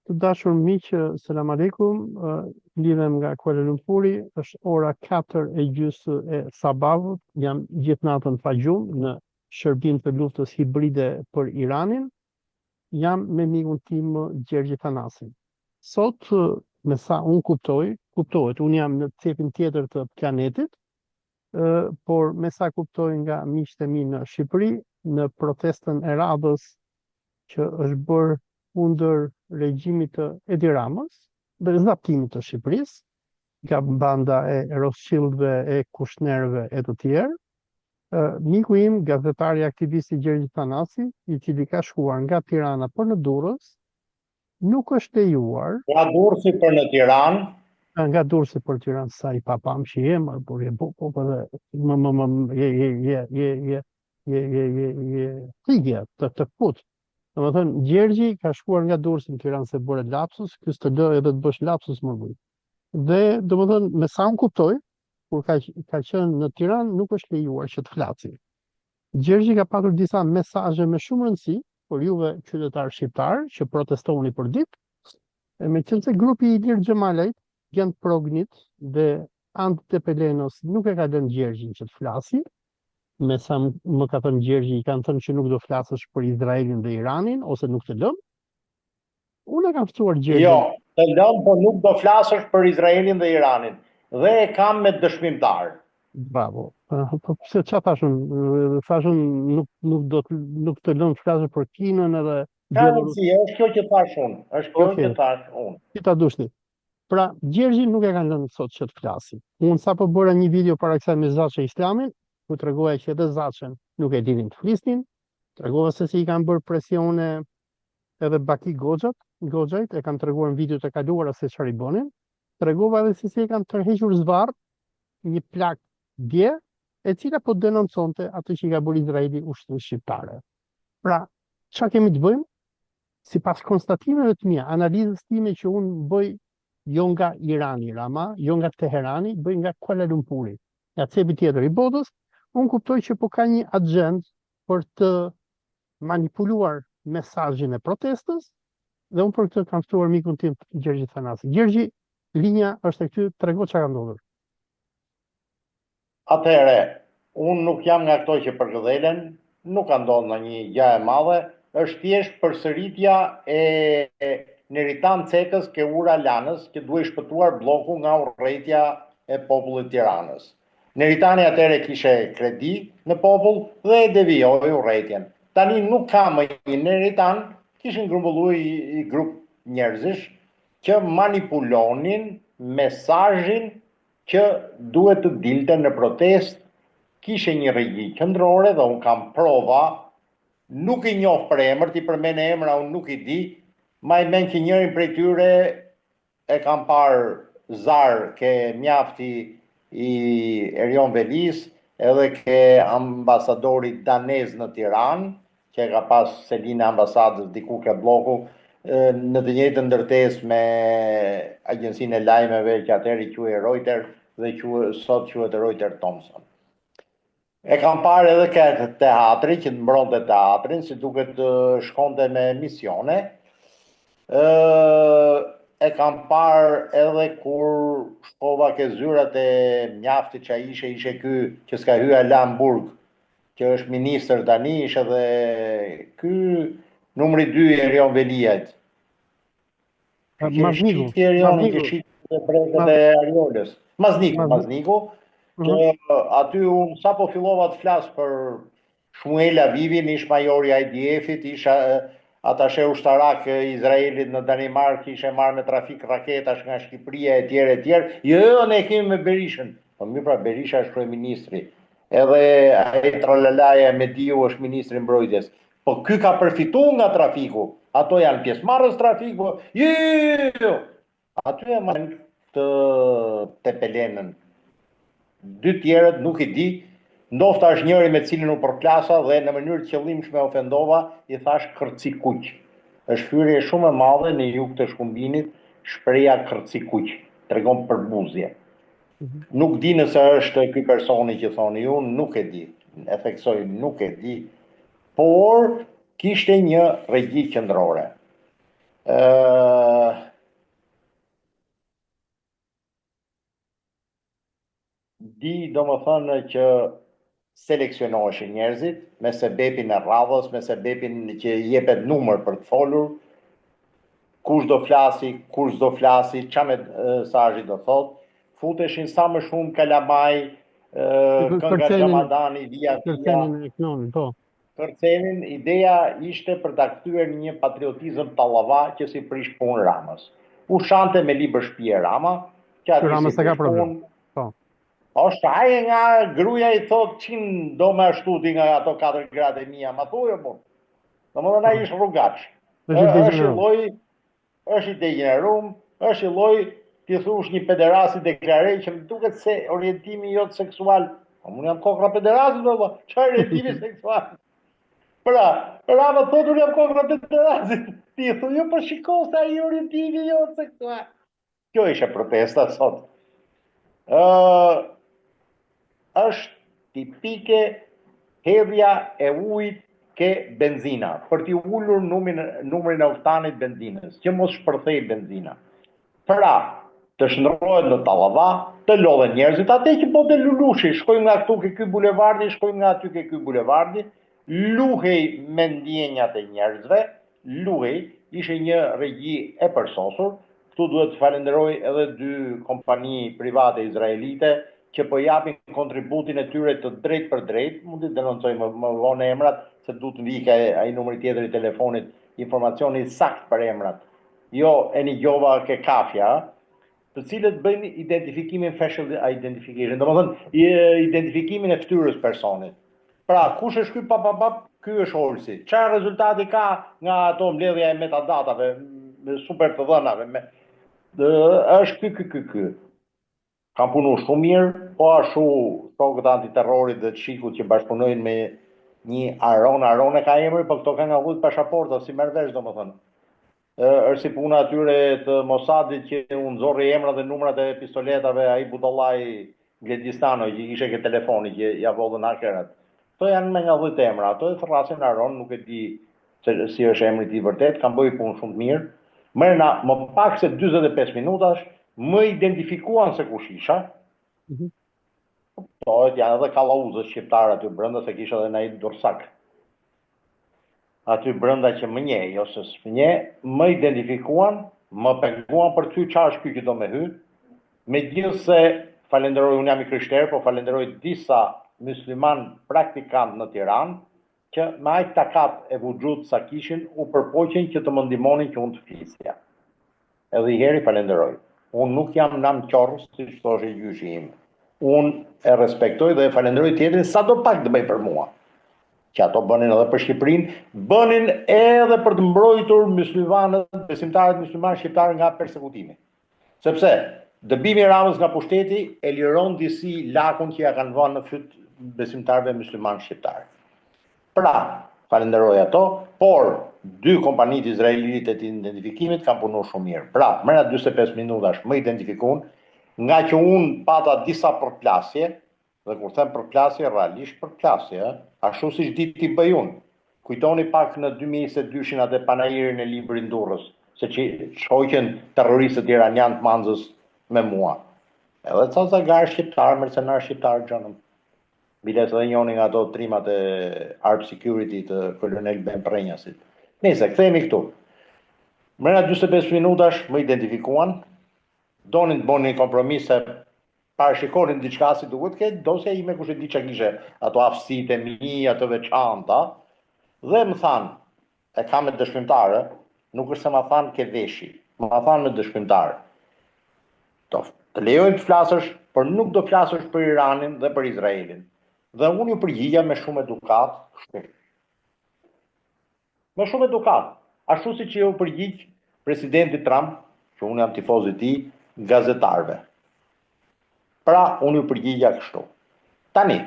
Të dashur miq, selam aleikum. Lidhem nga Kuala Lumpuri, është ora 4:30 e sabahut. Jam gjithë natën pa gjumë në shërbim të luftës hibride për Iranin. Jam me mikun tim Gjergj Thanasin. Sot, me sa unë kuptohet, unë jam në cepin tjetër të planetit, por me sa kuptoj nga miqtë e mi në Shqipëri, në protestën e radhës që është bërë kundër regjimit të Edi Ramës dhe zaptimit të Shqipërisë, nga banda e Rothschildëve, e Kushnerëve e të tjerë. Miku im, gazetari aktivisti Gjergj Thanasi, i cili ka shkuar nga Tirana për në Durrës, nuk është lejuar Nga Durrësi për në Tiranë. Nga Durrësi për Tiranë, sa i papam që jemër, por je frigja të putë. Domethënë, Gjergji ka shkuar nga Durrësi në Tiranë se bëre lapsus, ky s'të lë edhe të bësh lapsus më vujt. Dhe domethënë, me sa unë kuptoj, kur ka qenë në Tiranë, nuk është lejuar që të flasi. Gjergji ka patur disa mesazhe me shumë rëndësi për juve qytetarë shqiptarë që protestoni për ditë, meqense grupi i Ilir Xhamalait, Gent Prognit dhe Ant Tepelenos nuk e ka lënë Gjergjin që të flasi. Me sa më ka thënë Gjergji, i kanë thënë që nuk do flasësh për Izraelin dhe Iranin, ose nuk të lëm. Unë e kam ftuar Gjergjin. Jo, të lëm, por nuk do flasësh për Izraelin dhe Iranin. Dhe e kam me dëshmimtar. Bravo. Po pse çfarë thashun? Thashun nuk të lëm të flasësh për Kinën edhe Bielorusin. Është kjo që thash unë. Është kjo që thash unë. Si ta dushni. Pra, Gjergji nuk e kanë lënë sot që të flasi. Unë sapo bëra një video para kësaj me Zaçe Islamin, ku tregoja që edhe Zaçen nuk e dinin të flisnin, tregova se si i kanë bërë presione edhe Baki Goxhait, e kanë treguar në videot e kaluara se çfarë i bënin. Tregova edhe se si i kanë tërhequr zvarr një plak dje, e cila po denonconte atë që i ka bërë Izraeli ushtrisë shqiptare. Pra, çfarë kemi të bëjmë? Sipas konstatimeve të mia, analizës time që unë bëj jo nga Irani, Rama, jo nga Teherani, bëj nga Kuala Lumpuri, nga cepi tjetër i botës, unë kuptoj që po ka një agent për të manipuluar mesazhin e protestës, dhe unë për këtë kam ftuar mikun tim Gjergj Thanasi. Gjergji, linja është e këty, trego çfarë ka ndodhur. Atëherë, unë nuk jam nga këto që përgëdhelen, nuk ka ndodhur ndonjë gjë e madhe, është thjesht përsëritja e Neritan Cekës ke ura Lanës, që duhej shpëtuar bloku nga urrëtia e popullit Tiranës. Neritani atëherë kishe kredi në popull dhe e devijoi urrëtien. Tani nuk ka më një Neritan, kishin grumbulluar i grup njerëzish që manipulonin mesazhin që duhet të dilte në protest. Kishe një rregji qendrore dhe unë kam prova, nuk i njoh për emër, ti përmend emra, unë nuk i di. Ma i men që njërin prej tyre e kam parë zar ke mjafti i Erion Velis, edhe ke ambasadori danez në Tiranë, që ka pas selina ambasadës diku ke bloku, në të njëjtën ndërtesë me agjencinë e lajmeve që atëherë quhej Reuters dhe sot quhet Reuters Thomson. E kam parë edhe ke teatri, që mbronte teatrin, si duket shkonte me misione. E kam parë edhe kur shkova ke zyrat e mjaftit që ishe ky që s'ka hyrë në Hamburg, që është ministër tani, ishte edhe ky numri 2 Erion Veliajt. Mazniku. Që shiti bregët e Ariolës. Mazniku. Që aty unë sa po fillova të flas për Shmuel Avivin, ish majori i IDF-it, isha atashe ushtarak Izraelit në Danimark, ishe marrë me trafik raketash nga Shqipëria e tjerë. Jo, ne kemi me Berishën. Po mirë, pra Berisha është kryeministri. Edhe ai tralalaja Mediu është ministri i mbrojtjes. Po ky ka përfituar nga trafiku. Ato janë pjesëmarrës trafiku. Jo. Aty e marrin të Tepelenën. Dy tjerët nuk i di. Ndofta është njëri me cilin u përplasa dhe në mënyrë qëllimshme ofendova, i thash kërcikuq. Është hyrje shumë e madhe në jug të shkumbinit, shpreha kërcikuq. Tregon përbuzje. Nuk di nëse është ky personi që thoni ju, nuk e di. E theksoj, nuk e di. Por kishte një rregji qendrore. Di do më thënë që seleksionoheshin njerëzit me sebepin e radhës, me sebepin që jepet numër për të folur, kush do flasi, qa mesazhi do thot, futeshin sa më shumë kalamaj, kënga Xhamadani, via, Kërcenin e knonin, po. kërcenin, ideja ishte për ta kthyer një patriotizëm tallava që si prish punë Ramës. U shante me libër shtëpie Rama, që aty Rama si s'e ka prish problem. punë. Po. Është aje nga gruaja i thot 100 do më ashtuti nga ato 4 gratë e mia, ma thojë mo. Domethënë ai është rrugaç. Është i degeneruar, është i lloj ti thush një pederast i deklarej që më duket se orientimi jot seksual, unë jam kokra pederast, do çfarë orientimi seksual? Pra, Rama thotë unë jam kokra pederast. Ti thu jo po shiko se ai orientimi jot seksual. Kjo ishte protesta sot. Është tipike hedhja e ujit ke benzina, për t'i ullur numrin e oktanit benzinës, që mos shpërthej benzina. Pra, të shndrohet në tallava, të lodhen njerëzit, atë që po të lulushi, shkojmë nga këtu ke ky bulevardi, shkojmë nga aty ke ky bulevardi, luhej me ndjenjat e njerëzve, ishte një regji e përsosur. Këtu duhet të falenderoj edhe 2 kompani private izraelite që po japin kontributin e tyre të drejt për drejt, mund të denoncoj më vonë emrat, se du të vike ai numri tjetër i telefonit, informacioni sakt për emrat. Jo e një gjova ke kafja, të cilët bëjnë identifikimin facial identification, domethënë identifikimin e fytyrës personit. Pra, kush është ky ky është Olsi. Çfarë rezultati ka nga ato mbledhja e metadatave, me super të dhënave, është ky. Kam punu shumë mirë, po ashtu shokët antiterrorit dhe të shikut që bashkëpunojnë me një Aron e ka emri, po këto kanë avut pasaporta, si merr vesh domethënë. Është si puna atyre të Mossadit që u nxorri emrat dhe numrat e pistoletave ai butollai Gledistano që ishte ke telefoni që ja vodhën hakerat. Këto janë me nga 10 emra, ato e thrasin Aron, nuk e di se si është emri i vërtet, kanë bërë punë shumë të mirë. Më pak se 45 minutash më identifikuan se kush isha. Po, janë edhe kallauzës shqiptarë aty brenda, se kisha edhe Naid Dursak. Aty brenda që më njeh, jo se s'më njeh, më identifikuan, më penguan për ty çfarë është ky që do me hy. Megjithëse falenderoj, unë jam i krishterë, po falenderoj disa musliman praktikant në Tiranë që me aq takat e vuxhut sa kishin u përpoqen që të më ndihmonin që unë të flisja. Edhe i heri falenderoj. Unë nuk jam nam qorrës, si që thoshe gjyshi im. Unë e respektoj dhe e falenderoj tjetrin sa do pak të bëj për mua. Që ato bënin edhe për Shqipërinë, bënin edhe për të mbrojtur muslimanët, besimtarët muslimanë shqiptarë nga persekutimi. Sepse dëbimi i Ramës nga pushteti e liron disi lakun që ja kanë vënë në fyt besimtarëve muslimanë shqiptarë. Pra, falenderoj ato, por 2 kompanitë izraelite të identifikimit kanë punuar shumë mirë. Pra, mëra 45 minutash më identifikuan, nga që unë pata disa përplasje, dhe kur them përplasje, realisht përplasje, ashtu siç di ti bëj unë. Kujtoni pak në 2022 atë panajirin e librit Durrës, se që shoqën terroristët iranian të Manzës me mua. Edhe ca zagar shqiptar, mercenar shqiptar xhanëm. Bilet edhe njoni nga ato trimat e Arp Security të kolonel Ben Prenjasit. Nëse kthehemi këtu. Mëra 45 minutash më identifikuan, donin të bënin kompromis se parashikonin diçka si duhet ke, dosja ime kush e di çka kishte, ato aftësitë e mia të veçanta, dhe më thanë, e kam me dëshmimtarë, nuk është se ma thanë ke veshi, ma thanë me dëshmimtarë. Të lejojnë të flasësh, por nuk do flasësh për Iranin dhe për Izraelin. Dhe unë ju përgjigja me shumë edukat, me shumë edukat, ashtu si që ju përgjigj presidenti Trump, që unë jam tifoz i tij, gazetarëve. Pra, unë ju përgjigja kështu. Tani,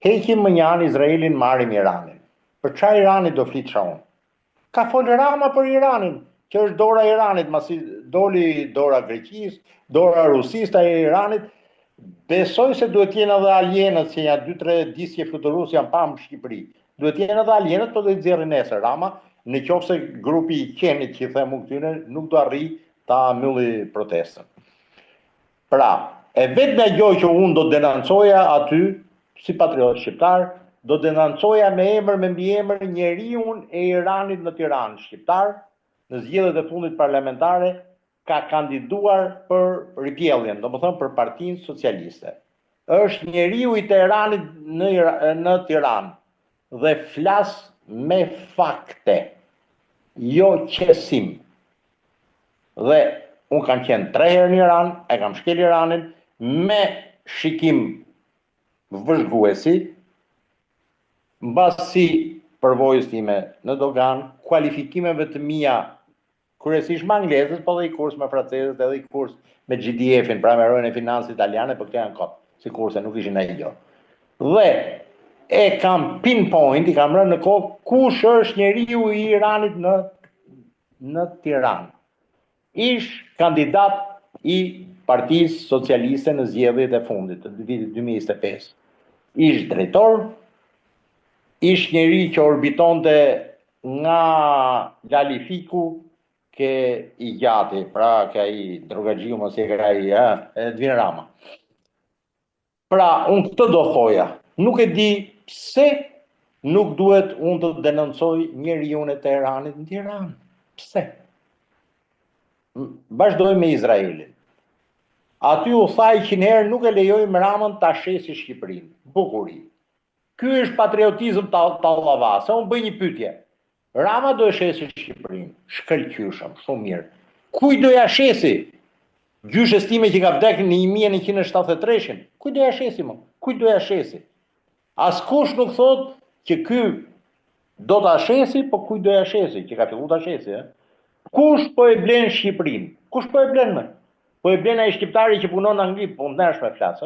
heqim më një anë Izraelin, marrim Iranin. Për çfarë Irani do flit unë? Ka folë Rama për Iranin, që është dora e Iranit, masi doli dora Greqisë, dora Rusisë, e Iranit. Besoj se duhet jenë edhe alienët, që janë 2-3 disje fluturues janë pa në Shqipëri. Duhet jenë edhe alienët, po do të nxjerrin nesër Rama, në qoftë se grupi i qenit që i themu këtyre nuk do arri ta mbylli protestën. Pra, e vetmja gjë që unë do denoncoja aty, si patriot shqiptar, do denoncoja me emër me mbiemër njeriun e Iranit në Tiranë shqiptar, në zgjedhjet e fundit parlamentare, ka kandiduar për ripjelljen, domethënë për Partinë Socialiste. Është njeriu i Teheranit në Tiranë dhe flas me fakte, jo qesim. Dhe unë kam qenë 3 herë në Iran, e kam shkel Iranin me shikim vëzhguesi, mbasi përvojës time në dogan, kualifikimeve të mia kryesisht me anglezët, po dhe i kurs me francezët, edhe i kurs me GDF-in, pra me rojën e financës italiane, për këte janë kot, si kurse nuk ishin e gjo. Dhe e kam pinpoint, i kam rënë në kohë, kush është njeriu i Iranit në Tiranë. Ish kandidat i Partisë Socialiste në zgjedhjet e fundit të vitit 2025. Ish drejtor, ish njeri që orbitonte nga Lalifiku ke i gjati, pra ka i drogagjiu mos e ka i Edvin Rama. Pra, unë këtë do thoja, nuk e di pse nuk duhet unë të denoncoj njeriu e Teheranit në Tiranë. Pse? Vazhdoj me Izraelin. Aty u thaj 100 herë nuk e lejojmë Ramën ta shesi Shqipërinë. Bukuri. Ky është patriotizëm tallava. Se unë bëj një pyetje. Rama do e shesi Shqipërinë. Shkëlqyshëm, shumë mirë. Kuj do ja shesi? Gjyshes time që ka vdekur në 1173-shin. Kuj do ja shesi më? Kuj do ja shesi? Askush nuk thot që ky do ta shesi, po kuj do ja shesi, që ka filluar ta shesi, Kush po e blen Shqipërinë? Kush po e blen më? Po e blen ai shqiptari që punon në Angli, po ndesh me flas,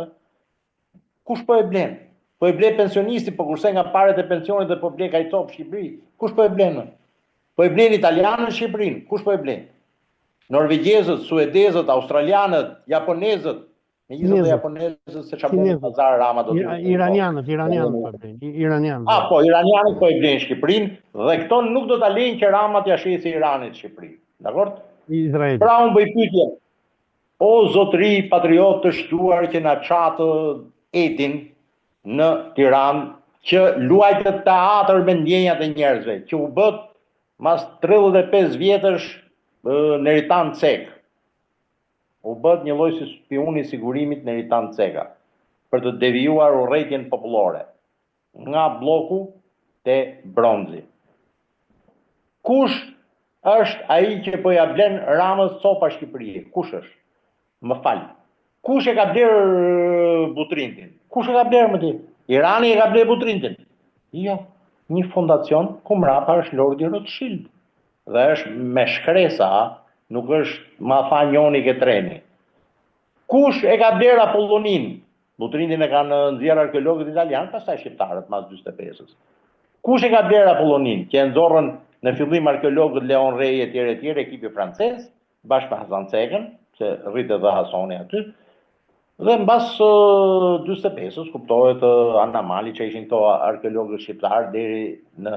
Kush po e blen? Po e blen pensionisti, po kurse nga paret e pensionit dhe po blen ai top Shqipëri. Kush po e blen më? Po e blen italianët Shqipërinë. Kush po e blen? Norvegjezët, suedezët, australianët, japonezët. Megjithatë japonezët se çfarë bën pazar Rama do të Iranianët po blen. Iranianët. Po iranianët po e blen Shqipërinë dhe këto nuk do ta lejnë që Rama t'ia shesë Iranit Shqipërinë. Dakor? Izrael. Pra unë bëj pyetje. O zotëri patriot të shtuar që na çatë etin në Tiranë, që luajtë teatr me ndjenjat e njerëzve, që u bët mas 35 vjetësh Neritan Cek. U bët një lloj si spiuni i sigurimit Neritan Ceka për të devijuar urrëtitjen popullore nga bloku te bronzi. Kush është ai që po ja blen Ramës copa Shqipërisë? Kush është? Më fal. Kush e ka bler Butrindin? Kush e ka bler më ti? Irani e ka bler Butrindin? Jo, një fondacion ku mrapa është Lordi Rothschild. Dhe është me shkresa, nuk është ma tha njoni ke treni. Kush e ka bler Apollonin? Butrindin e kanë nxjerrë arkeologët italianë, pastaj shqiptarët mas 45-s. Kush e ka bler Apollonin? Që e nxorrën në fillim arkeologët Leon Rey etj, ekipi francez, bashkë me Hasan Cekën, se rritet dhe Hasoni aty. Dhe mbas 45-s kuptohet Anna Mali që ishin këto arkeologët shqiptarë deri në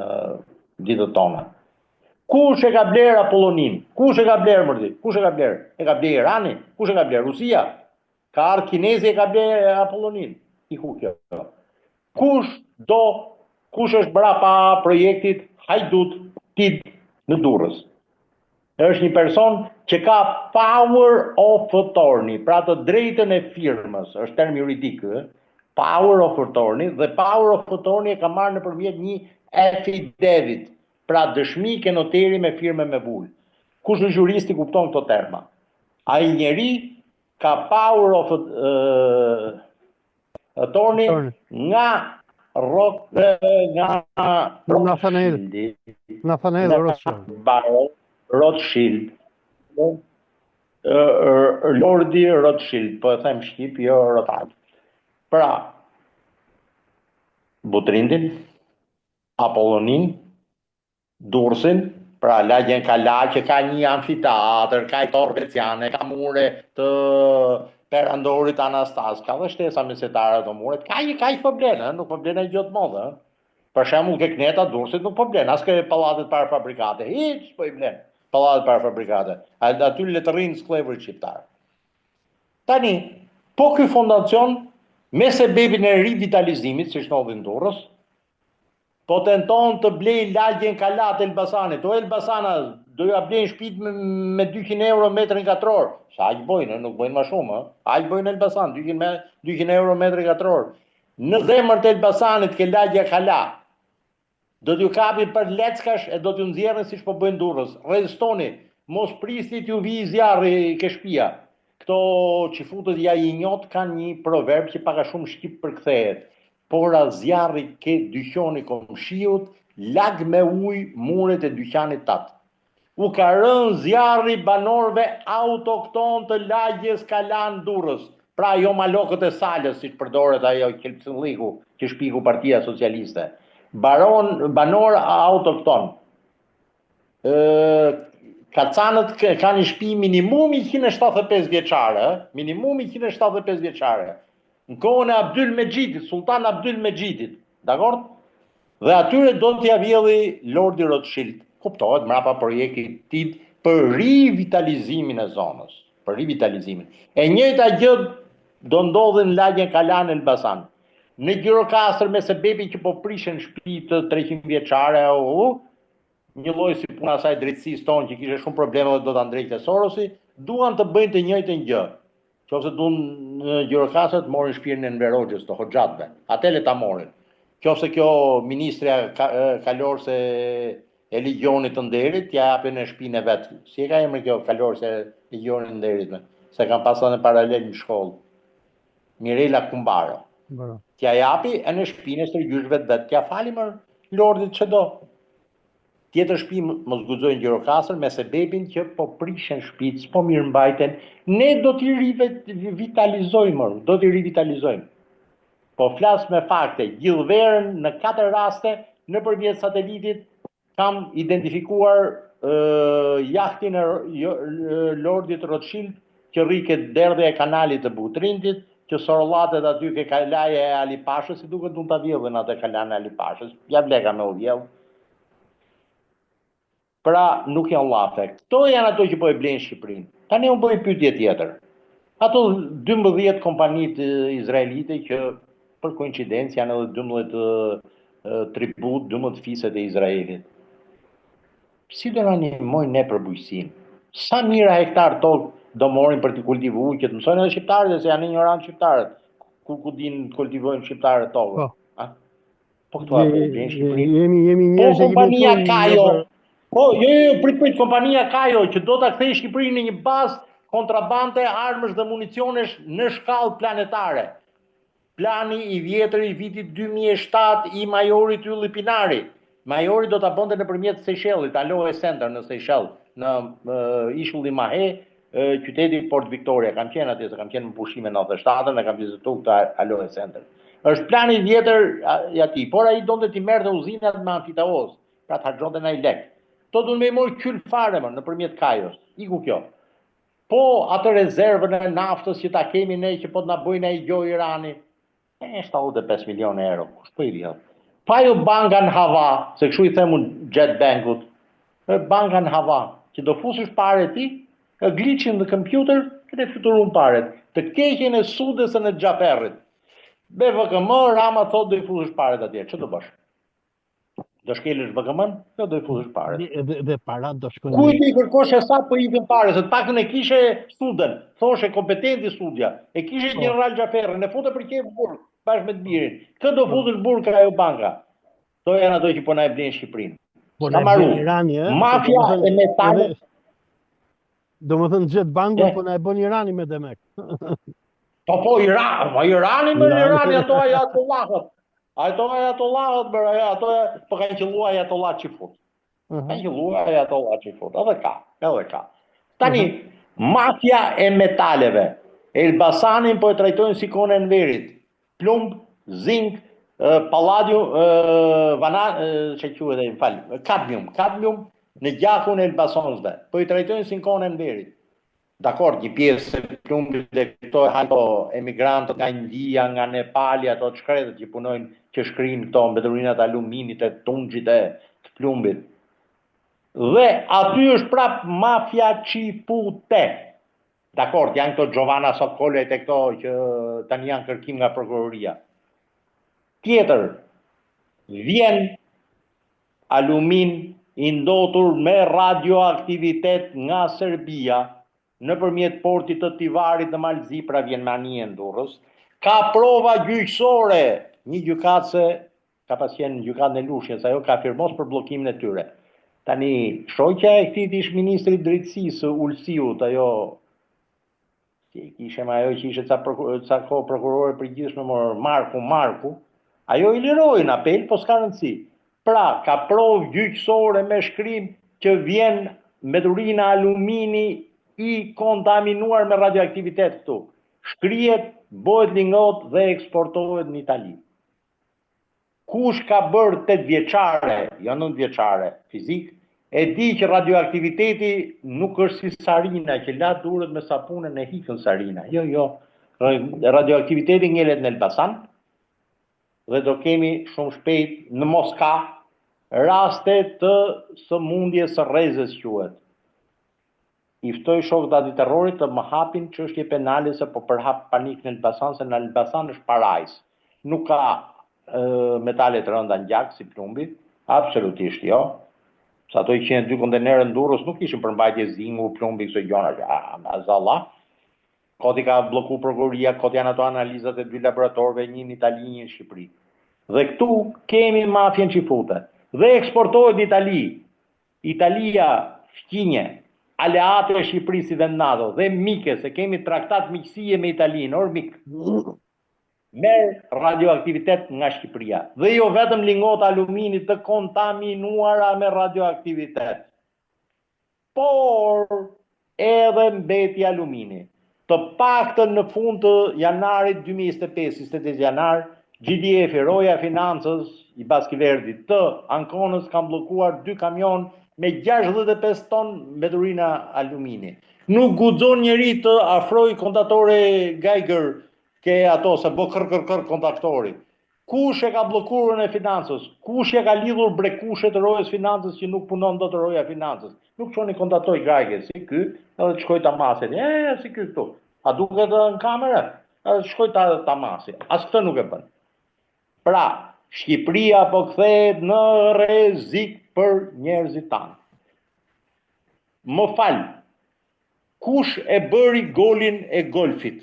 ditët tona. Kush e ka bler Apollonin? Kush e ka bler mërdi? Kush e ka bler? E ka bler Irani? Kush e ka bler? Rusia? Ka ardhur kinezi e ka bler Apollonin? I kjo. Kush është brapa projektit Hajdut Tid në Durrës? Është një person që ka power of attorney, pra të drejtën e firmës, është term juridik, power of attorney, dhe power of attorney e ka marrë nëpërmjet një affidavit, pra dëshmi ke noteri me firme me vull. Kush është juristi kupton këto terma? Ai njeri ka power of attorney nga Nathaniel Rothschild. Lordi Rothschild, po e them shqip, jo Rothschild. Pra, Butrindin, Apollonin, Durrësin, pra lagjen Kala që ka një amfiteatër, ka i torë Veciane, ka mure të perandorit Anastas, ka dhe shtesa mesetare të muret, ka i problemë, nuk probleme gjotë modë. Për shembull ke Kneta Durrësit nuk po blen, as ke pallatet para fabrikate, hiç po I blen pallatet para fabrikate. Aty le të rrinë skllëvrit shqiptar. Tani, po ky fondacion me sebebin e rivitalizimit, siç ndodhi në Durrës, po tenton të blej lagjen Kalat Elbasanit. O Elbasana do ja blejnë shtëpitë me 200 euro metrin katror. Sa aq bojnë, nuk bojnë më shumë, aq bojnë Elbasan, 200 euro metri katror. Në zemër të Elbasanit ke lagja Kala. Do t'ju kapi për leckash e do t'ju nxjerrin siç po bëjnë Durrës. Rezistoni, mos prisni t'ju vi zjarri ke shtëpia. Këto çifutët ja I njot kanë një proverb që pak a shumë shqip përkthehet. Pora zjarri ke dyqani komshiut, lag me ujë muret e dyqanit tat. U ka rënë zjarri banorëve autokton të lagjes Kalan Durrës. Pra jo malokët e Salës, siç përdoret ajo Qelpsylliku, që shpiku Partia Socialiste. Banor autokton. Kacanët kanë një shtëpi minimum 175 vjeçare, minimum 175 vjeçare. Në kohën e Abdyl Mexhidit, Sultan Abdyl Mexhidit, dakord? Dhe atyre do t'ja vjelli Lordi Rothschild. Kuptohet mrapa projektit për rivitalizimin e zonës, për rivitalizimin. E njëjta gjë do ndodhi në lagjen Kalan Elbasan. Në Gjirokastër me sebebi që po prishen shtëpi të 300 vjeçare, një lloj si puna e saj drejtësisë tonë që kishte shumë probleme dhe do ta ndrejtë Sorosi, duan të bëjnë të njëjtën gjë. Qofse duan në Gjirokastër të morin shtëpinë e Enver Hoxhës të Hoxhatëve. Atë le ta morin. Qofse kjo ministrja kalorëse e Legionit të Nderit, t'ja japin në shtëpinë e vet. Si e ka emrin kjo kalorëse e Legionit të Nderit? Se kanë pasur në paralel në shkollë. Mirela Kumbaro. T'ja japi e në shtëpinë e stërgjyshëve të vet. T'ja fali më lordit çdo. Tjetër shtëpi mos guxojnë Gjirokastër me sebebin që po prishen shtëpitë, s'po mirëmbajten. Ne do t'i rivitalizojmë, do t'i rivitalizojmë. Po flas me fakte, gjithë verën në 4 raste nëpërmjet satelitit kam identifikuar jahtin e Lordit Rothschild që rri ke derdhja e kanalit të Butrindit, që sorollatet aty ke kalaja e Alipashës, si duket mund ta vjellin atë kalan e Alipashës. Ja bleka me u vjell. Pra nuk janë llafe. Këto janë ato që po e blejnë Shqipërinë. Tani unë bëj pyetje tjetër. Ato 12 kompanitë izraelite që për koincidencë janë edhe 12 tribut, 12 fiset e Izraelit. Si do na ndihmojnë ne për bujqësinë? Sa mijëra hektar tokë do morin për të kultivuar, që të mësojnë edhe shqiptarët, se janë ignorantë shqiptarët. Ku din të kultivojnë shqiptarët tokë? Po këto apo blejnë Shqipërinë? Jemi njerëz që kompania Kajo. Po, prit, kompania Kajo që do ta kthejë Shqipërinë në një bazë kontrabande armësh dhe municionesh në shkallë planetare. Plani I vjetër I vitit 2007 I majorit Ylli Pinari. Majori do ta bënte nëpërmjet Seychellit, Aloe Center në Seychell, në ishulli Mahe, qyteti Port Victoria. Kam qenë atje, kam qenë në pushime 97 dhe kam vizituar këtë Aloe Center. Është plani I vjetër I atij, por ai donte t'i merrte uzinat me amfitaoz, pra ta harxonte ai lek. To duhen me mor kyl fare më nëpërmjet Kajos. Iku kjo. Po atë rezervën e naftës që ta kemi ne që po të na bëjnë ai gjë Irani, 75 milionë euro. Kush po I vjen? Pa jo banka në hava, se kështu I themun Jet Bankut. Banka në hava, që do fusësh paret ti, glitchin në kompjuter, këtë fluturun paret. Të keqen e Sudes e në Xhaferrit. BVKM, Rama thot do I fusësh paret atje. Ç'do bësh? Do shkelësh BVKM-n? Jo, do I fusësh paret. Dhe parat do shkojnë. Kujt I kërkosh sa po I vjen paret, se të paktën e kishe Suden, thoshe kompetenti Sudja. E kishe General Xhaferrin, e fute për qejf burg, bashkë me të birin. Kë do futesh burg ka ajo banka. To janë ato që po na e blejnë Shqipërinë. Po na bën Irani, Mafia e metalit. Domethënë Jet Banku po na e bën Irani me demek. Po Irani me Irani ato ajatollahët. Ato ajatollahët, ato po kanë qelluar ajatollah çifut. Kanë qelluar ajatollah çifut. Edhe ka. Tani mafia e metaleve. Elbasanin po e trajtojnë si konën e Enverit. Plumb, zink, palladium, kadmium në gjakun e Elbasanësve. Po I trajtojnë si konën e Enverit. dakord, një pjesë e plumbit dhe këto hajto emigrantët nga India, nga Nepali, ato të shkretët që punojnë, që shkrin këto mbeturinat aluminit e tunxhit e të plumbit. Dhe aty është prap mafia qipute. Dakord, janë këto Giovanna Sokolet e këto që tani janë kërkim nga prokuroria. Tjetër, vjen alumin i ndotur me radioaktivitet nga Serbia nëpërmjet portit të Tivarit në Malzi, pra vjen me anije në Durrës. Ka prova gjyqësore, një gjykatëse ka pas qenë gjykatë në Lushnjës, ajo ka firmos për bllokimin e tyre. Tani, shoqja e këtij ish ministri i drejtësisë, Ulsiut, ajo kishe ajo që ishte ca kohë prokurore përgjithshme, Marku, ajo i liroi në apel, po s'ka rëndësi. Pra, ka provë gjyqësore me shkrim që vjen mbeturina alumini i kontaminuar me radioaktivitet këtu. Shkrihet, bëhet lingot dhe eksportohet në Itali. Kush ka bërë 8 vjeçare, jo 9 vjeçare fizik, e di që radioaktiviteti nuk është si sarina, që la durët me sapunën e hikën sarina. Jo. Radioaktiviteti ngelet në Elbasan, dhe do kemi shumë shpejt në Moska raste të sëmundjes së rrezës quhet. I ftoj shokët antiterrorit të më hapin çështje penale se po përhap panik në Elbasan, se në Elbasan është parajs. Nuk ka metale të rënda në gjak si plumbi, absolutisht jo. Sa ato i qenë 2 kontenerë në Durrës nuk ishin për mbajtje zingu, plumbi, këto gjona. Azallah. Koti ka bloku prokuroria, koti janë ato analizat e 2 laboratorëve, një në Itali, një në Shqipëri. Dhe këtu kemi mafjen qifute. Dhe eksportohet në Itali. Italia shqinje, aleate e Shqipërisë dhe NATO, dhe mike, se kemi traktat miqësie me Italinë, or mik. Merr radioaktivitet nga Shqipëria. Dhe jo vetëm lingot aluminit të kontaminuara me radioaktivitet, por edhe mbeti alumini. Të paktën në fund të janarit 2025, 28 janar, GDF, Roja Financës i Baskiverdit të Ankonës kanë bllokuar 2 kamion me 65 ton mbeturina alumini. Nuk guxon njeri të afroj kontatore Geiger, ke ato se bë kër kontaktori. Kush e ka bllokuar e Financës? Kush e ka lidhur brekushet të Rojës Financës që nuk punon dot Roja Financës? Nuk çoni kontatoj Geiger si ky, edhe shkoi tamasin. Si ky këtu. A duket në kamerë? Shkoi tamasin. As këtë nuk e bën. Pra, Shqipëria po kthehet në rrezik për njerëzit tanë. Më fal. Kush e bëri golin e golfit?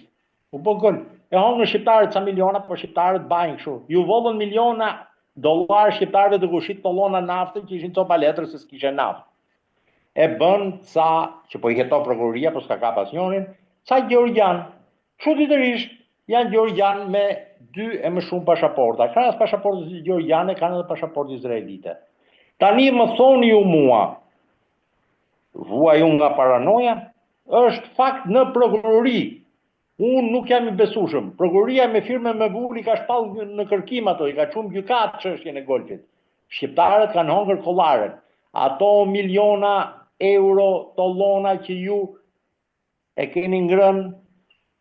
U bë gol. E hongën shqiptarët ca miliona, por shqiptarët bajnë kështu. Ju vollën miliona dollar shqiptarëve të kushit tollona naftë që ishin copa letrës se s'kishe naftë. E bën ca që po i heto prokuroria, po s'ka kap asnjërin, ca Gjeorgjan. Çuditërisht janë Gjeorgjan me 2 e më shumë pasaporta. Krahas pasaportës gjeorgjane kanë edhe pasaportë izraelite. Tani më thoni ju mua, vuaj unë nga paranoja, është fakt në prokurori. Unë nuk jam i besueshëm. Prokuroria me firme me vulli ka shpallë në kërkim ato, i ka çuar gjykat çështjen e golfit. Shqiptarët kanë hongër kollaren. Ato miliona euro tollona që ju e keni ngrënë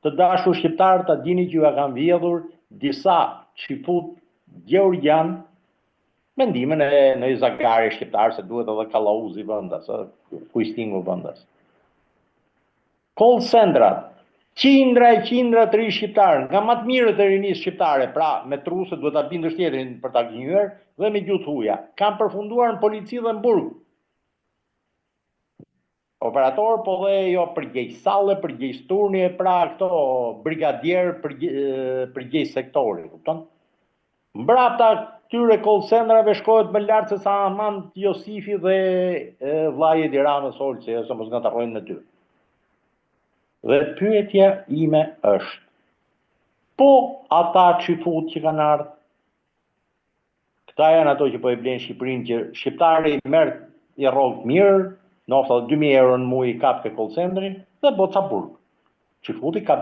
të dashur shqiptarë, ta dini që ju e kanë vjedhur disa çifut Gjeorgjan me ndihmën e në Zagari shqiptar, se duhet edhe kallauzi vendas, kuistingu vendas. Call centrat, qindra të rinj shqiptarë, nga më të mirët e rinisë shqiptare, pra me trusët duhet ta bindësh tjetrin për ta gënjur dhe me gjuhë huaja, kanë përfunduar në polici dhe në burg. Operator po dhe jo përgjegjës salle, përgjegjës turni, pra këto brigadier, përgjegjës sektori, kupton? Mbrapta këtyre call centrave shkohet më lart se sa Aman Josifi dhe vllai i Tiranës Olçi, ose mos ngatarrojnë në ty. Dhe pyetja ime është, po ata çifut që kanë ardhur, këta janë ato që po e blenë Shqipërinë, që shqiptari i merr i rrogë mirë, nofta 2000 euro në muaj i kap ke call centrin dhe boca burg. Çifuti ka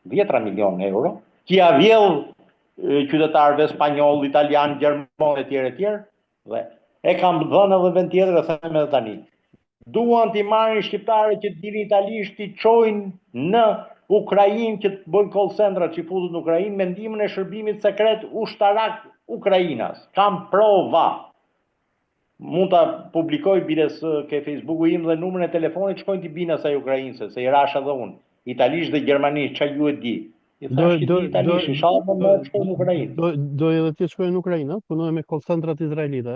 10 milion euro, që ja vjedh qytetarëve spanjoll, italian, gjerman etj. Dhe e kam dhënë edhe vend tjetër, e them edhe tani. duan t'i marrin shqiptarët që dilin italisht t'i çojnë në Ukrainë që të bëjnë call centra që futën në Ukrainë me ndihmën e shërbimit sekret ushtarak Ukrainas. Kam prova. Mund ta publikoj biles ke Facebooku im dhe numrin e telefonit shkojnë t'i binë asaj Ukrainëse, se i rash edhe unë. Italisht dhe gjermanisht, ç'a ju e di? I thash që di italisht, inshallah më shkoj në Ukrainë. Do edhe ti shkoj në Ukrainë, punoj me call centrat izraelite,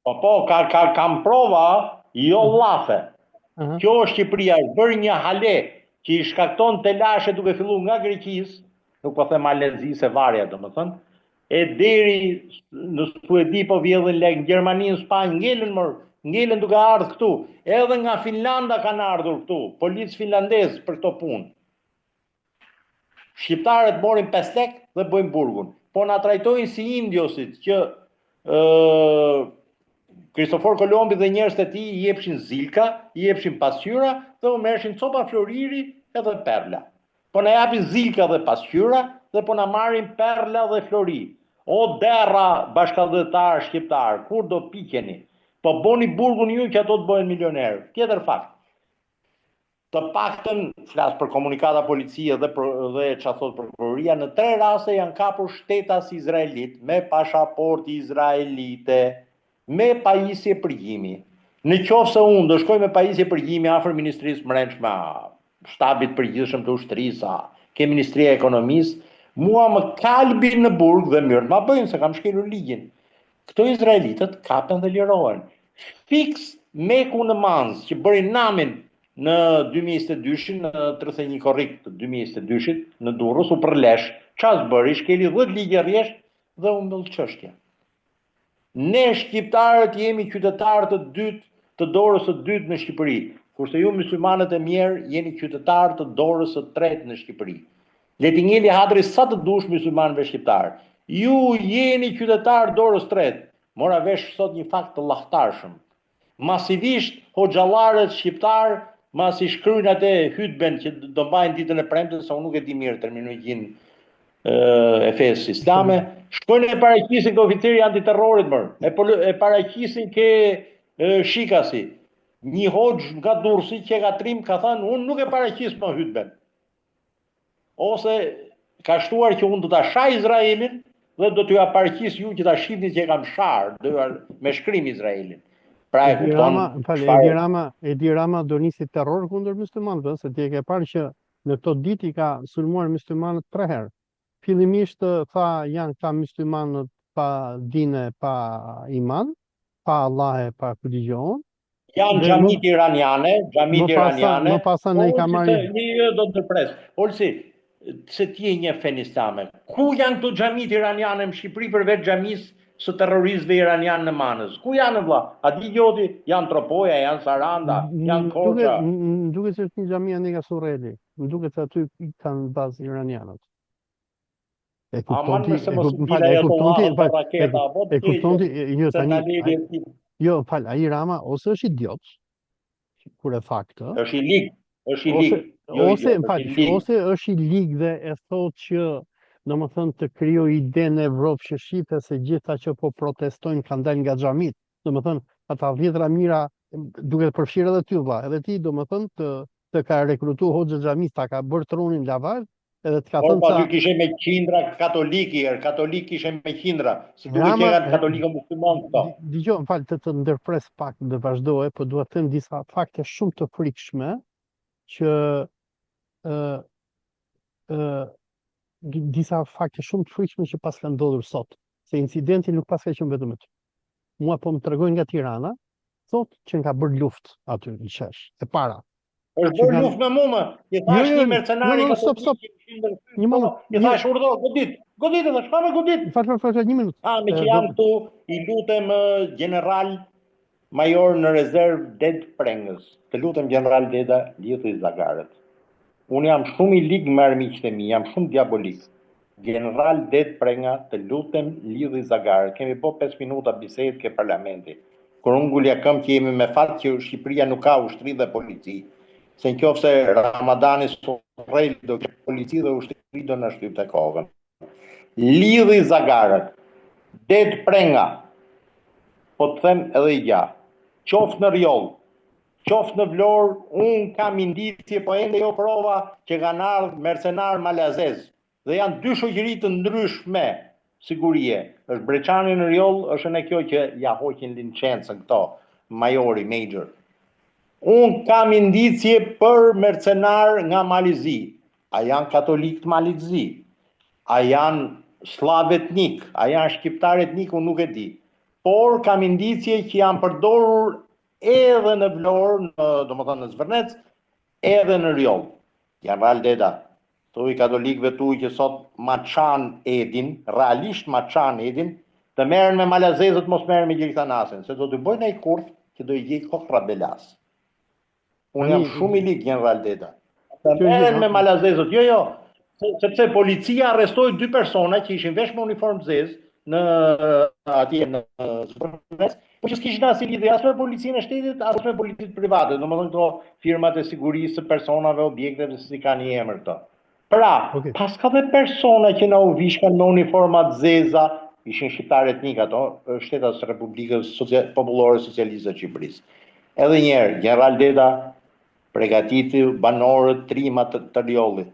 Po, kam prova, jo llafe. Aha. Kjo është Shqipëria, është bërë një hale që i shkakton telashe duke filluar nga Greqisë, nuk po them Malezi se varja domethënë, e deri në Suedi po vjedhin lek, në Gjermani, në Spanjë, ngelen duke ardhur këtu. Edhe nga Finlanda kanë ardhur këtu, policë finlandezë për këto punë. Shqiptarët morin 5 lek dhe bëjnë burgun. Po na trajtojnë si indiosit që Kristofor Kolombi dhe njerëzit e tij i jepshin zilka, i jepshin pasqyra dhe u merrshin copa floriri edhe perla. Po na japin zilka dhe pasqyra dhe po na marrin perla dhe flori. O derra bashkëdhëtar shqiptar, kur do pikeni? Po boni burgun ju që ato të bëhen milionerë. Tjetër fakt. Të paktën flas për komunikata policie dhe çfarë thot prokuroria, në 3 raste janë kapur shtetas izraelit me pasaportë izraelite, me pajisje përgjimi. Në qoftë se unë do shkoj me pajisje përgjimi afër Ministrisë Brendshme, shtabit përgjithshëm të ushtrisë, ke Ministria e Ekonomisë, mua më kalbin në burg dhe mirë ma bëjnë se kam shkelur ligjin. Këto izraelitët kapen dhe lirohen. Fiks Meku në Manz që bëri namin në 2022, në 31 korrik të 2022 në Durrës u përlesh, çfarë bëri, shkeli 10 ligje rresht dhe u mbyll çështja. Ne shqiptarët jemi qytetarë të dytë të dorës së dytë në Shqipëri, kurse ju myslimanët e mirë jeni qytetarë të dorës së tretë në Shqipëri. Le t'i ngeli hadri sa të dush myslimanëve shqiptarë. Ju jeni qytetarë dorës tretë. Mora vesh sot një fakt të llahtarshëm. Masivisht hoxhallarët shqiptar, masi shkruajnë atë hutben që do mbajnë ditën e premtes, sa unë nuk e di mirë terminologjinë e fesë islame, shkojnë e paraqisin ke oficeri antiterrorit e paraqisin ke Shikasi. Një hoxh nga Durrësi që ka trim ka thënë unë nuk e paraqis më hutben. Ose ka shtuar që unë do ta shaj Izraelin dhe do t'ju paraqis ju që ta shihni që e kam shar, me shkrim Izraelin. Pra e kupton. Edi Rama do nisi terror kundër muslimanëve, se ti e ke parë që në këto ditë i ka sulmuar muslimanët 3 herë. Fillimisht tha janë këta muslimanët pa dine, pa iman, pa Allahe, pa kudigjon. Janë xhamit iraniane. Më pasan e i ka marrë. Një do të ndërpres. Olsi, se ti je një fen islame. Ku janë këto xhamit iraniane në Shqipëri përveç xhamisë së terroristëve iranianë në Manës? Ku janë vëlla? A di gjoti? Janë Tropoja, janë Saranda, janë Korça. Duket se është një xhamia nga Surreli. Duket se aty kanë bazë iranianët. E kupton ti, jo, fal, ai Rama ose është idiot, kur e tha këtë. Është i lig, ose është i lig dhe e thotë që domethënë të krijojë idenë në Evropë që shihet se gjitha që po protestojnë kanë dalë nga xhamit. Domethënë ata 10 mira duket përfshirë edhe ty vëlla, edhe ti domethënë të ka rekrutuar hoxhë xhamista, ka bërë tronin lavazh. Edhe të ka thënë sa aty kishe me qindra katolik kishe me qindra, si duhet që janë katolikë musliman këto. Dgjoj, më fal të ndërpres pak dhe vazhdoj, po dua të them disa fakte shumë të frikshme që pas kanë ndodhur sot, se incidenti nuk pas ka qenë vetëm aty. Mua po më tregojnë nga Tirana, thotë që ka bërë luftë aty në Shesh, e para. Është bërë luftë me mua, i thash një mercenari stop. Një moment. I thash urdhë, godit edhe, çfarë godit? Fal, një minutë. Me që jam këtu, i lutem general major në rezervë Det Prengës. Të lutem general Deda Lidhi Zagaret. Unë jam shumë i lig me armiqtë e mi, jam shumë diabolik. General Det Prenga, të lutem Lidhi Zagaret. Kemi po 5 minuta bisedë ke parlamenti. Kur unë ngulja këmbë që jemi me fat që Shqipëria nuk ka ushtri dhe polici. Se në qofë se Ramadani Sorrel do këtë polici dhe ushtri do në shtyp të kokën. Lidhi Zagaret, Det Prenga, po të them edhe i gja, qoftë në rjoll, qoftë në Vlorë, unë kam indicje, po ende jo prova, që kanë ardhur mercenar malazez. Dhe janë dy shoqëri të ndryshme sigurie. Është Breçani në Rjoll, është në kjo që ja hoqin licencën këto, majori, major. Unë kam indicje për mercenar nga Malizi. A janë katolik të Malizi? A janë slav etnik? A janë shqiptar etnik? Unë nuk e di. Por kam indicje që janë përdorur edhe në Vlorë, domethënë në Zvërnec, edhe në Rjoll. Janë real deta. Tu i katolikëve tu që sot ma çan edin, realisht ma çan edin, të merren me malazezët, mos merren me Gjirithanasin, se do të bëjnë ai kurth që do i gjej kokra belas. Unë jam shumë i ligë në real deta. Të merren me malazezët, jo, sepse policia arrestoi dy persona që ishin vesh me uniformë zezë në atje në Zvërnec, po që s'kishin asnjë lidhje as me policinë e shtetit, as me policitë private, domethënë këto firmat e sigurisë së personave, objekteve, se si kanë një emër këto. Pra, pas ka dhe persona që na u vishkan me uniformat zeza, ishin shqiptarë etnik ato, shtetas Republikës Popullore Socialiste të Shqipërisë. Edhe njerë, General Deda përgatiti banorët trimat të Rjollit,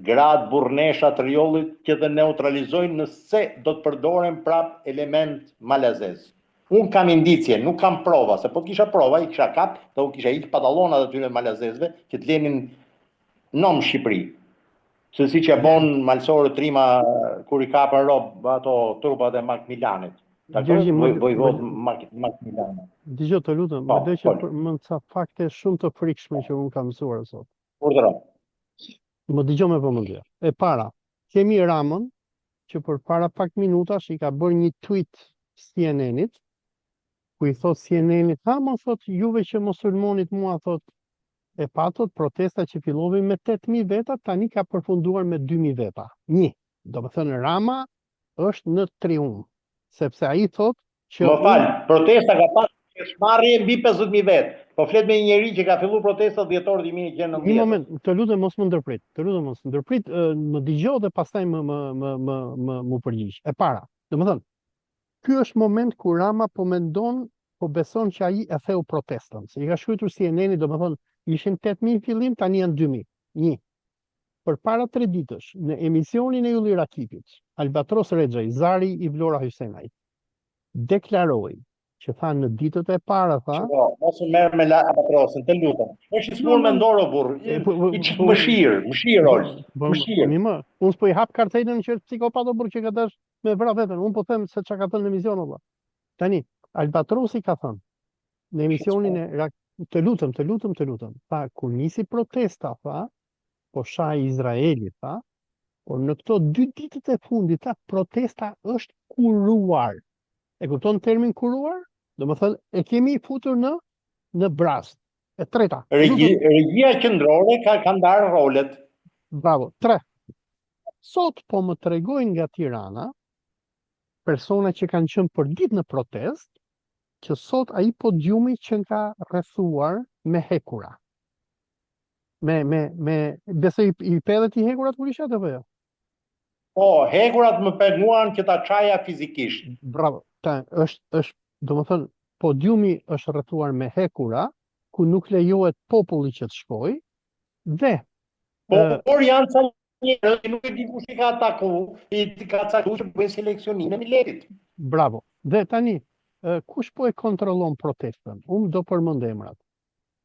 gratë burnesha të Rjollit që të neutralizojnë nëse do të përdoren prap element malazez. Unë kam indicje, nuk kam prova, se po të kisha prova, i kisha kap, dhe u kisha ikë padalonat atyre malazezve që të lenin nom Shqipëri. Se si që bon malsorë trima kur i kapën rob ato trupat e Macmillanit. Vojvod Macmillanit. Dëgjoj të lutem, më dhe që më ca fakte shumë të frikshme që unë kam mësuar sot. Urdhëro. Më dëgjoj me vëmendje. E para, kemi Ramën që për para pak minutash i ka bërë një tweet CNN-it, ku i thot CNN-it, më thot juve që musulmonit mua thot e patot protesta që filloi me 8.000 veta, tani ka përfunduar me 2.000 veta. Do të thënë Rama është në triumf, sepse ai thot që më fal, protesta ka pas shmarrje mbi 50.000 vetë. Po flet me një njeri që ka filluar protesta dhjetor 2019. Një moment, të lutem mos më ndërprit. Më dëgjoj dhe pastaj më përgjigj. E para, domethënë, ky është moment ku Rama po mendon, po beson që ai e theu protestën. Se i ka shkruar CNN-i, domethënë, ishin 8.000 fillim, tani janë 2.000. Një. Përpara 3 ditësh, në emisionin e Ylli Rakipit, Albatros Rexhaj, zari i Vlora Hysenait, deklaroi që tha në ditët e para, tha... Mos u merr me Albatrosin, të lutem. Është i smur me ndoro burr, i çik mëshirë Unë s'po i hap kartelën që është psikopat o burr që ka dash me vrap veten. Unë po them se çka ka thënë në emision valla. Tani, Albatrosi ka thënë në emisionin e të lutem. Tha kur nisi protesta, tha, po shahi Izraelit, tha, por në këto 2 ditët e fundit, tha, protesta është kuruar. E kupton termin kuruar? Domethënë e kemi futur në brast. E treta. Regjia qendrore ka ndarë rolet. Bravo. 3. Sot po më tregojnë nga Tirana persona që kanë qenë për ditë në protest, që sot ai podiumi që ka rrethuar me hekura. Besoj i pedhet i hekurat kur isha apo jo? Po, hekurat më penguan që ta çaja fizikisht. Bravo. Është domethënë podiumi është rrethuar me hekura, ku nuk lejohet populli që të shkojë, dhe por janë ca njerëz që nuk e di kush i ka ataku, i ka cakuar që bëjnë seleksionimin e miletit. Bravo. Dhe tani, kush po e kontrollon protestën? Unë do përmend emrat.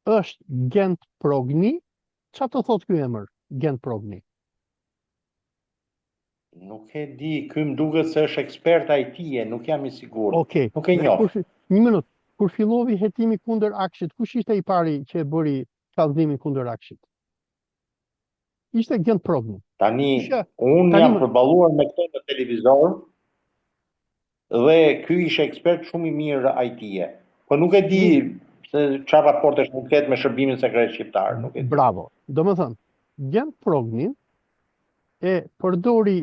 Është Gent Progni. Çfarë të thotë ky emër? Gent Progni. Nuk e di, ky më duket se është ekspert IT-e, nuk jam i sigurt. Okej. Nuk e njoh. Një minutë. Kur filloi hetimi kundër Akshit, kush ishte i pari që e bëri kallëzimin kundër Akshit? Ishte Gent Progni. Tani, unë jam përballuar me këto në televizor, dhe ky ishte ekspert shumë i mirë IT-e. Po nuk e di se çfarë raportesh mund të ketë me shërbimin sekret shqiptar, nuk e di. Bravo. Domethënë, Gent Progni e përdori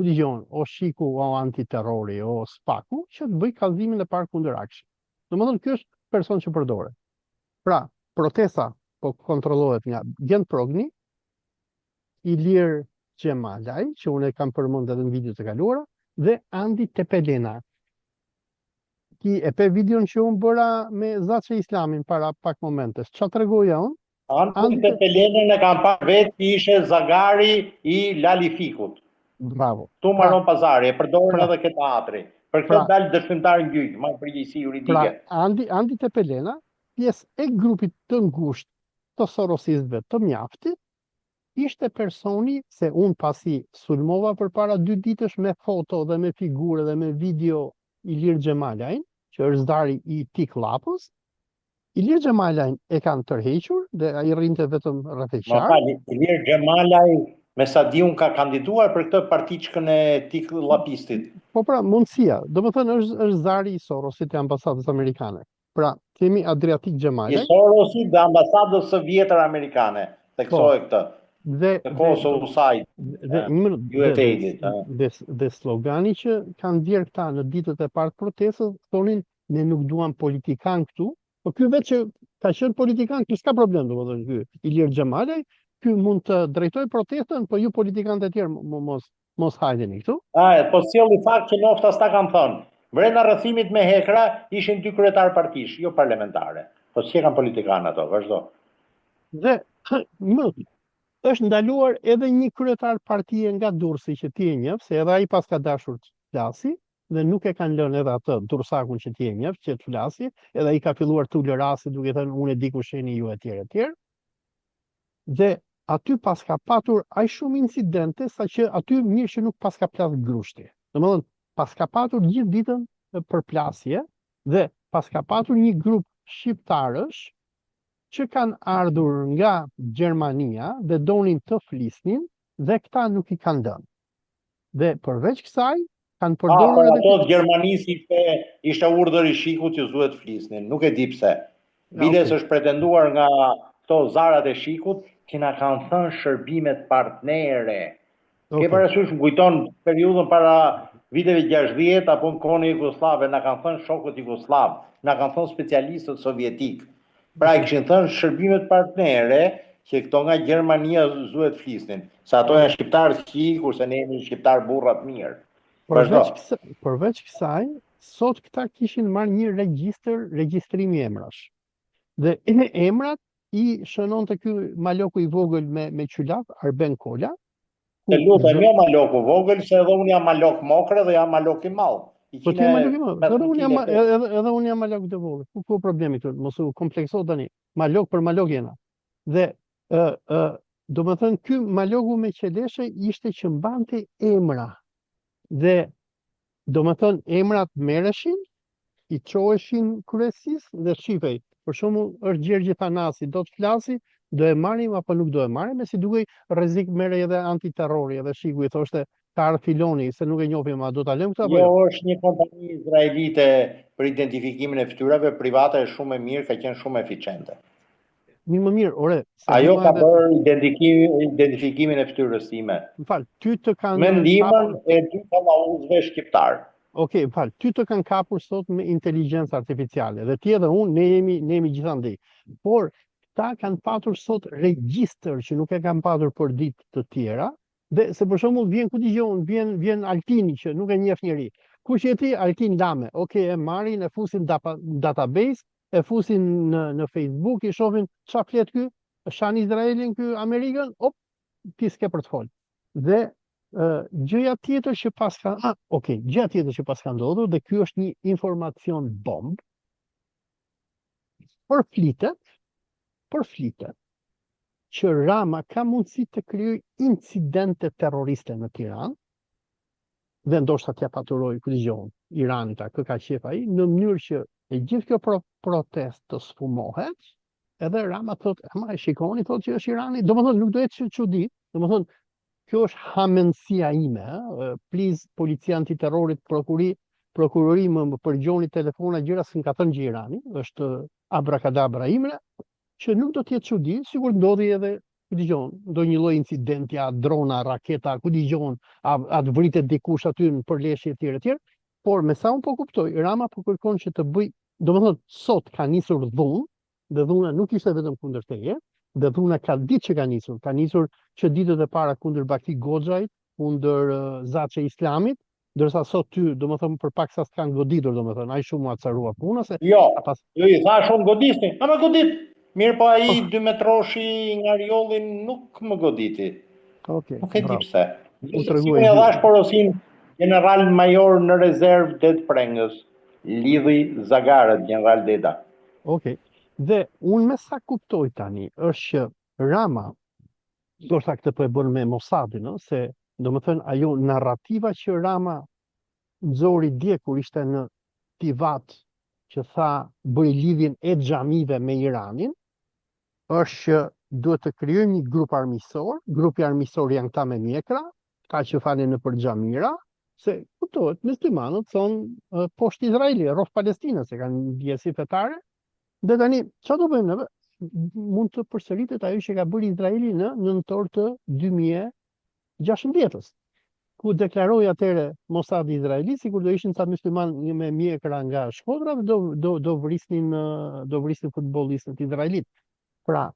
o shiku, o antiterrori, o spaku, që të bëj kallëzimin e parë kundër Akshit. Domethënë, ky është person që përdoret. Pra, protesta po kontrollohet nga Gent Progni, Ilir Xhemalaj, që unë e kam përmendur edhe në videot e kaluara, dhe Andi Tepelena. Ti e pe videon që unë bëra me Zaçe Islamin para pak momentesh. Çfarë tregoja unë? Anti të Pelenën e kam parë vetë që ishe Zagari i Lalifikut. Bravo. Tu Maron Pazari, e përdorën pra- edhe këtë teatri. Për pra- këtë dalë dëshmimtar në gjyq, më përgjegjësi juridike. Andi Tepelena, pjesë e grupit të ngushtë të sorosistëve të mjaftit, ishte personi se unë pasi sulmova për para 2 ditësh me foto dhe me figure dhe me video Ilir Xhemalajn, që është zdari i Tik Lapës. Ilir Xhemalajn e kanë tërhequr dhe ai rrinte vetëm rreth e Më qartë. fal, Ilir Xhemalaj me sa di unë ka kandiduar për këtë partiçkën e Tik Llapistit. Po pra, mundësia. Do më thënë është zari i Sorosit e ambasadës amerikane. Pra, kemi Adriatik I Xhemalaj. Sorosit dhe ambasadës së vjetër amerikane. Theksoj këtë. Dhe Në Kosovë USAID. dhe slogani që kanë djerë këta në ditët e parë të protestës, thonin ne nuk duam politikan këtu, po ky vetë që ka qenë politikan, ky s'ka problem, domethënë ky Ilir Xhemalaj, ky mund të drejtoj protestën, po ju politikanët e tjerë mos hajdeni këtu. Po sjelli fakt që nofta s'ta kanë thënë. Brenda rrëthimit me Hekra ishin 2 kryetar partish, jo parlamentare. Po si kanë politikanë ato, vazhdo. Dhe është ndaluar edhe një kryetar partie nga Durrësi që ti e njeh, se edhe ai pas ka dashur të flasi dhe nuk e kanë lënë edhe atë Dursakun që ti e njeh që të flasi, edhe ai ka filluar të ulë rasti duke thënë unë e di kush jeni ju etj etj. Dhe aty pas ka patur aq shumë incidente saqë aty mirë që nuk pas ka plas grushti. Domethënë pas ka patur gjithë ditën përplasje dhe pas ka patur një grup shqiptarësh që kanë ardhur nga Gjermania dhe donin të flisnin dhe këta nuk i kanë dënë. Dhe përveç kësaj kanë përdorur edhe ato Gjermanisi ishte urdhër i Shikut që duhet flisnin, nuk e di pse. Biles është pretenduar nga këto zarat e Shikut që na kanë thënë shërbimet partnere. Ke parasysh më kujton periudhën para viteve 60 apo në kohën e Jugosllavë, na kanë thënë shokët jugoslav, na kanë thënë specialistët sovjetik. Pra i kishin thënë shërbimet partnere që këto nga Gjermania duhet flisnin, se ato janë shqiptarë qi, kurse ne jemi shqiptar burrat mirë. Përveç kësaj, sot këta kishin marrë një regjistrimi emrash. Dhe emrat i shënonte ky maloku i vogël me qylat, Arben Kola. Të lutem, jo maloku vogël, se edhe unë jam malok mokre dhe jam malok i madh. Po ti malok i madh, edhe unë jam malok të vogël. Ku problemi këtu? Mos u komplekso tani. Malok për malok jena. Dhe do të thënë ky maloku me qeleshe ishte që mbante emra. Dhe do të thënë emrat merreshin, i çoheshin kryesisë dhe shifej. Për shembull, është Gjergji Thanasi, do të flasi, do e marrim apo nuk do e marrim, me si duhej rrezik merrej edhe antiterrori, edhe Shiku i thoshte ka filoni, se nuk e njohim, a do ta lëm këtë apo jo? Jo, është një kompani izraelite për identifikimin e fytyrave, private, është shumë e mirë, ka qenë shumë eficiente. Më mirë, ore. Ajo ka bërë identifikimin e fytyrës time. M'fal, ty të kanë me ndihmën e 2 kallauzëve shqiptar. Okej, m'fal, ty të kanë kapur sot me inteligjencë artificiale dhe ti edhe unë ne jemi gjithandej. Por ta kanë patur sot regjistër që nuk e kanë patur për ditë të tjera, dhe se për shembull vjen ku dëgjon, vjen Altini që nuk e njeh njeri. Kush je ti? Altin Lame. Okej, e marrin, e fusin database, e fusin në Facebook, i shohin çfarë flet ky, shan Izraelin ky, Amerikën, ti s'ke për të fol. Dhe gjëja tjetër që gjëja tjetër që pas ka ndodhur, dhe ky është një informacion bomb, përflitet që Rama ka mundësi të krijojë incidente terroriste në Tiranë, dhe ndoshta t'ia paturoj ku dëgjon Iranit kë ka qef ai, në mënyrë që e gjithë kjo protestë të sfumohet, edhe Rama thotë, e shikoni, thotë që është Irani, domethënë nuk do jetë çudi, domethënë kjo është hamendësia ime, please policia antiterrorit, prokurori më përgjoni telefona gjëra s'm ka thënë gjë Irani, është abrakadabra imre, që nuk do të jetë çudi, sigur ndodhi edhe ku dëgjon, ndonjë lloj incidenti, drona, raketa, ku dëgjon, a të vritet dikush aty në përleshje etj. Por me sa unë po kuptoj, Rama po kërkon që të bëj, domethënë sot ka nisur dhunë, dhe dhuna nuk ishte vetëm kundër teje, dhe dhuna ka ditë që ka nisur që ditët e para kundër Baki Goxhait, kundër Zaçe Islamit, Ndërsa sot ty, domethënë për pak sa s'kan goditur, domethënë ai shumë acarua puna se Jo, ka pas. jo i tha shumë godisni, a më godit. Mirë po ai Oh, 2 metroshi nga Rjollin nuk më goditi. okay, Nuk e di bravo. pse. U Si unë treguaj e gjë. dhash porosin general major në rezervë det prengës, lidhi Zagarët, general Deda. Okej. Dhe unë me sa kuptoj tani është që Rama, ndoshta këtë po e bën me Mossadin, ëh, se domethënë ajo narrativa që Rama nxori dje kur ishte në Tivat, që tha bëri lidhjen e xhamive me Iranin, është që duhet të krijojmë një grup armiqësor, grupi armiqësor janë këta me mjekra, ka që falin në për xhamira, se kuptohet, muslimanët thonë poshtë Izraeli, rrof Palestinës, se kanë ndjesi fetare. Dhe tani, çfarë do bëjmë ne? Mund të përsëritet ajo që ka bërë Izraeli në nëntor të 2016-s, ku deklaroi atëre Mossadi izraeli, sikur do ishin ca musliman me mjekra nga Shkodra dhe do vrisnin futbollistët izraelit. Pra,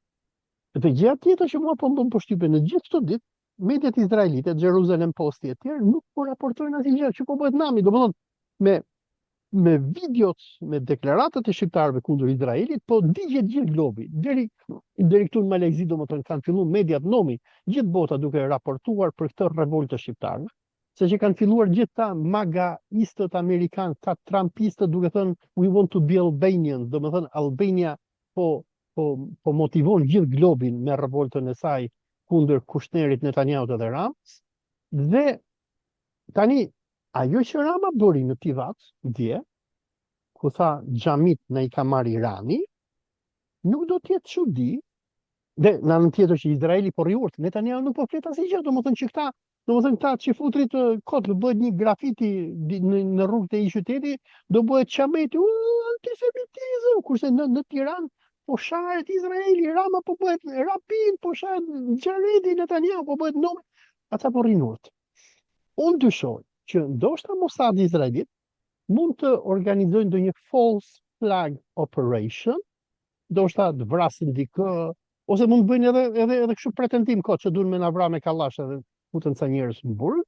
dhe gjëja tjetër që mua po më bën përshtypje në gjithë këto ditë, mediat izraelite, Jerusalem Posti e tjerë nuk po raportojnë asgjë, që po bëhet nami, domethënë me videot, me deklaratat e shqiptarëve kundër Izraelit, po digjet gjithë globi. Deri këtu në Malezi, domethënë kanë filluar mediat nomi, gjithë bota duke raportuar për këtë revoltë të shqiptarëve, se që kanë filluar gjithë ta magaistët amerikanë, ta trumpistët duke thënë we want to be Albanians, domethënë Albania po motivon gjithë globin me revoltën e saj kundër Kushnerit, Netanyahu dhe Ramës. Dhe tani ajo që Rama bëri në Tivat dje, ku tha xhamit në i ka marrë Irani, nuk do të jetë çudi. Dhe në anën tjetër që Izraeli po rriurt, Netanyahu nuk po flet asgjë, domethënë që këta çifutrit kot bëhet një grafiti në rrugët e një qyteti, do bëhet çameti, antisemitizëm, kurse në Tiranë po shahet Izraeli, Rama po bëhet rapin, po shahet Xharedi, Netanyahu po bëhet nom, ata po rrinurt. Unë dyshoj që ndoshta Mossadi izraelit mund të organizojnë ndonjë false flag operation, ndoshta të vrasin dikë, ose mund të bëjnë edhe kështu pretendim kot që duan me na vrarë me kallash edhe futen ca njerëz në burg.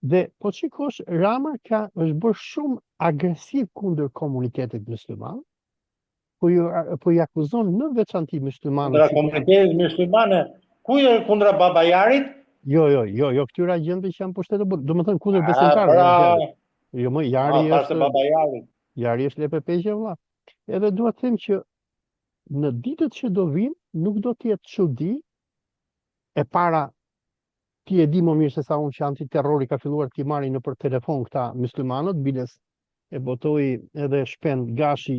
Dhe po shikosh, Rama është bërë shumë agresiv kundër komunitetit musliman, po i akuzon në veçanti muslimanët Kundra që komunitetit muslimane, kundra babajarit? Jo, këtyra gjendve që janë pushtetë burg, domethënë kundër A, besimtarëve pra, janë gjendve. Jo, më thashtë babajarit. Jari është LPP-që vëlla. Edhe dua të them që në ditët që do vinë nuk do të jetë çudi. E para, ti e di më mirë se sa unë që antiterrori ka filluar t'i marrin nëpër telefon këta muslimanët, biles e botoi edhe shpend Gashi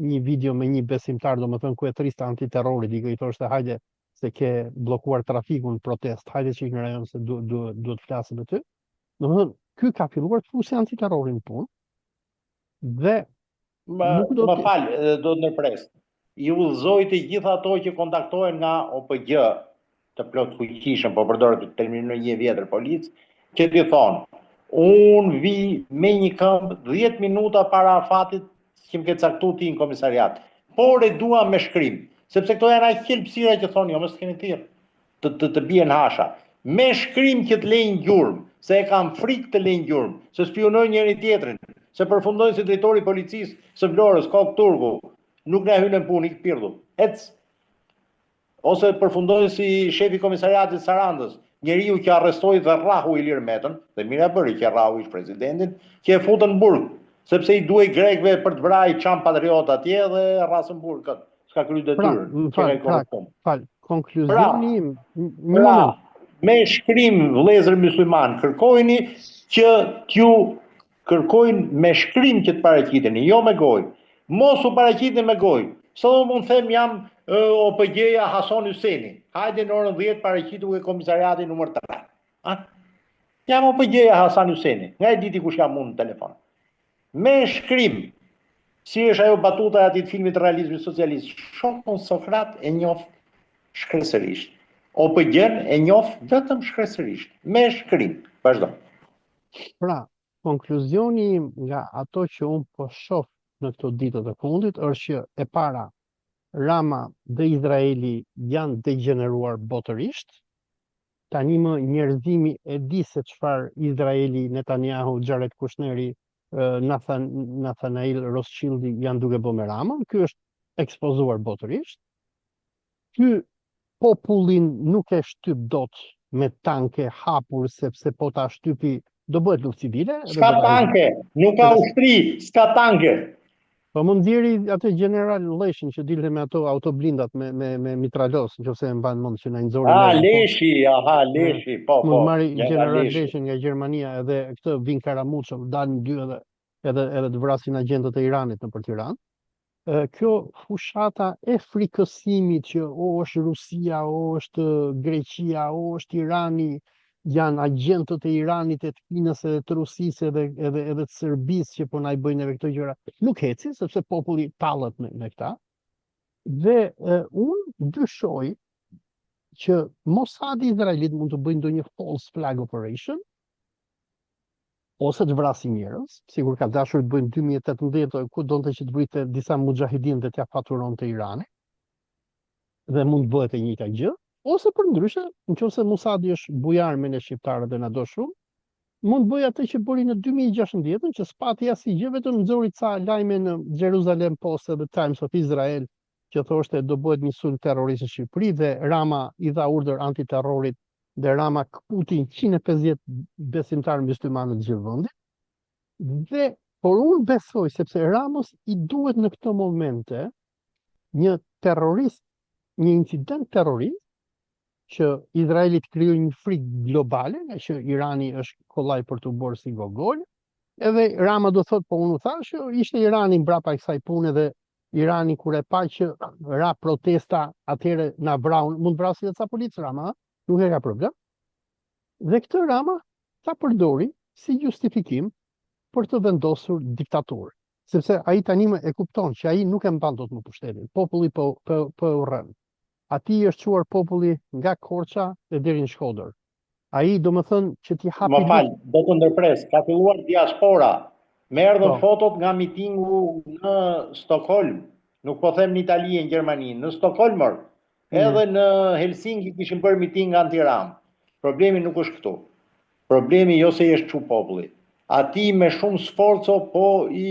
një video me një besimtar, domethënë ku e triste antiterrori, i thoshte hajde se ke bllokuar trafikun protest, hajde çik në rajon se duhet të flasim me ty. Domethënë, ky ka filluar të fusë antiterrorin punë dhe nuk do Më të. fal, do të ndërpres. I udhëzoj të gjithë ato që kontaktohen nga OPG të plot fuqishëm, po përdor të terminologji vjetër polic, që ti thonë, unë vi me një këmbë 10 minuta para afatit që më ke caktuar ti në komisariat. Por e dua me shkrim, sepse këto janë aq qelpsira që thonë, jo, mos keni thirr. Të bien hasha. Me shkrim që të lejnë gjurmë, se e kam frikë të lejnë gjurmë, se spionojnë njëri tjetrin, se përfundojnë si drejtori i policisë së Vlorës, Kok Turku, nuk na hyn në punë, ik pirdu. Ose përfundojnë si shefi komisariatit Sarandës, njeriu që arrestoi dhe rrahu Ilir Metën, dhe mira bëri që rrahu ish presidentin, që e futën në burg, sepse i duhej grekëve për të vrarë çam patriot atje dhe rrasën burg kët. S'ka kryer detyrën. Konkluzioni im, një Pra, moment. me shkrim vëllezër mysliman, kërkojni që t'ju kërkojnë me shkrim që të paraqiteni, jo me gojë. Mos u paraqitni me gojë. Sa do mund them jam OPG-ja Hasan Hyseni. Hajde në orën 10 paraqitu ke komisariati numër 3. Jam OPG-ja Hasan Hyseni. Nga e diti kush jam unë në telefon. Me shkrim, si është ajo batuta e atit filmit realizmit socialist, shokun Sokrat e njoh shkresërisht. OPG-n e njoh vetëm shkresërisht, me shkrim. Vazhdo. Pra, konkluzioni im nga ato që unë po shoh në këto ditët e fundit është që e para, Rama dhe Izraeli janë degeneruar botërisht. tani më njerëzimi e di se çfarë Izraeli, Netanyahu, Jared Kushneri, Nathanael Rothschildi janë duke bë me Ramën. Ky është ekspozuar botërisht. Ky popullin nuk e shtyp dot me tanke hapur, sepse po ta shtypi do bëhet luftë civile. S'ka tanke, nuk ka ushtri, s'ka tanke. Po mund nxjerri atë General Leshin që dilte me ato autoblindat me mitralos, nëse e mban mend që na nxori Leshi, Leshi, po. Mund marri General Leshin nga Gjermania edhe këtë Vin Karamuçov dalin dy edhe të vrasin agjentët e Iranit nëpër Tiranë. Kjo fushata e frikësimit që o është Rusia, o është Greqia, o është Irani, janë agjentët e Iranit, e të Kinës, e të Rusisë edhe të Serbisë që po na i bëjnë edhe këto gjëra. Nuk heci, sepse populli tallet me këta. Dhe unë dyshoj që Mossadi Izraelit mund të bëjnë ndonjë false flag operation, ose të vrasin njerëz, sigur ka dashur të bëjnë 2018, ku donte që të vrijte disa mujahidin dhe t'ja faturonte Irani, dhe mund të bëhet e njëjta gjë, ose për ndryshe, nëse Mossadi është bujar me ne shqiptarët dhe na do shumë, mund bëj atë që bëri në 2016, që spati asnjë gjë, vetëm nxori ca lajme në Jerusalem Post dhe Times of Israel, që thoshte do bëhet një sulm terrorist në Shqipëri dhe Rama i dha urdhër antiterrorit dhe Rama kputi 150 besimtarë myslimanë të gjithë vendit. Dhe por unë besoj, sepse Ramos i duhet në këto momente një terrorist, një incident terrorist që Izraelit krijoi një frikë globale, nga që Irani është kollaj për të bërë si gogol. Edhe Rama do thotë, po unë u thash, ishte Irani mbrapa kësaj pune dhe Irani kur e pa që ra protesta, atëherë na vraun, mund vrasë edhe ca policë Rama, nuk e ka problem. Dhe këtë Rama ta përdori si justifikim për të vendosur diktaturë. Sepse ai tani më e kupton që ai nuk e mban dot më pushtetin. Populli po urren. Ati është quar populli nga Korça e deri në Shkodër. Ai domethënë që ti hapi. Më fal, do të ndërpres, ka filluar diaspora. Me erdhën fotot nga mitingu në Stockholm, nuk po them në Itali e në Gjermani, në Stockholm, edhe në Helsinki kishin bërë miting anti-Ram. Problemi nuk është këtu. Problemi jo se jeshtë çu populli. Ati me shumë sforco po i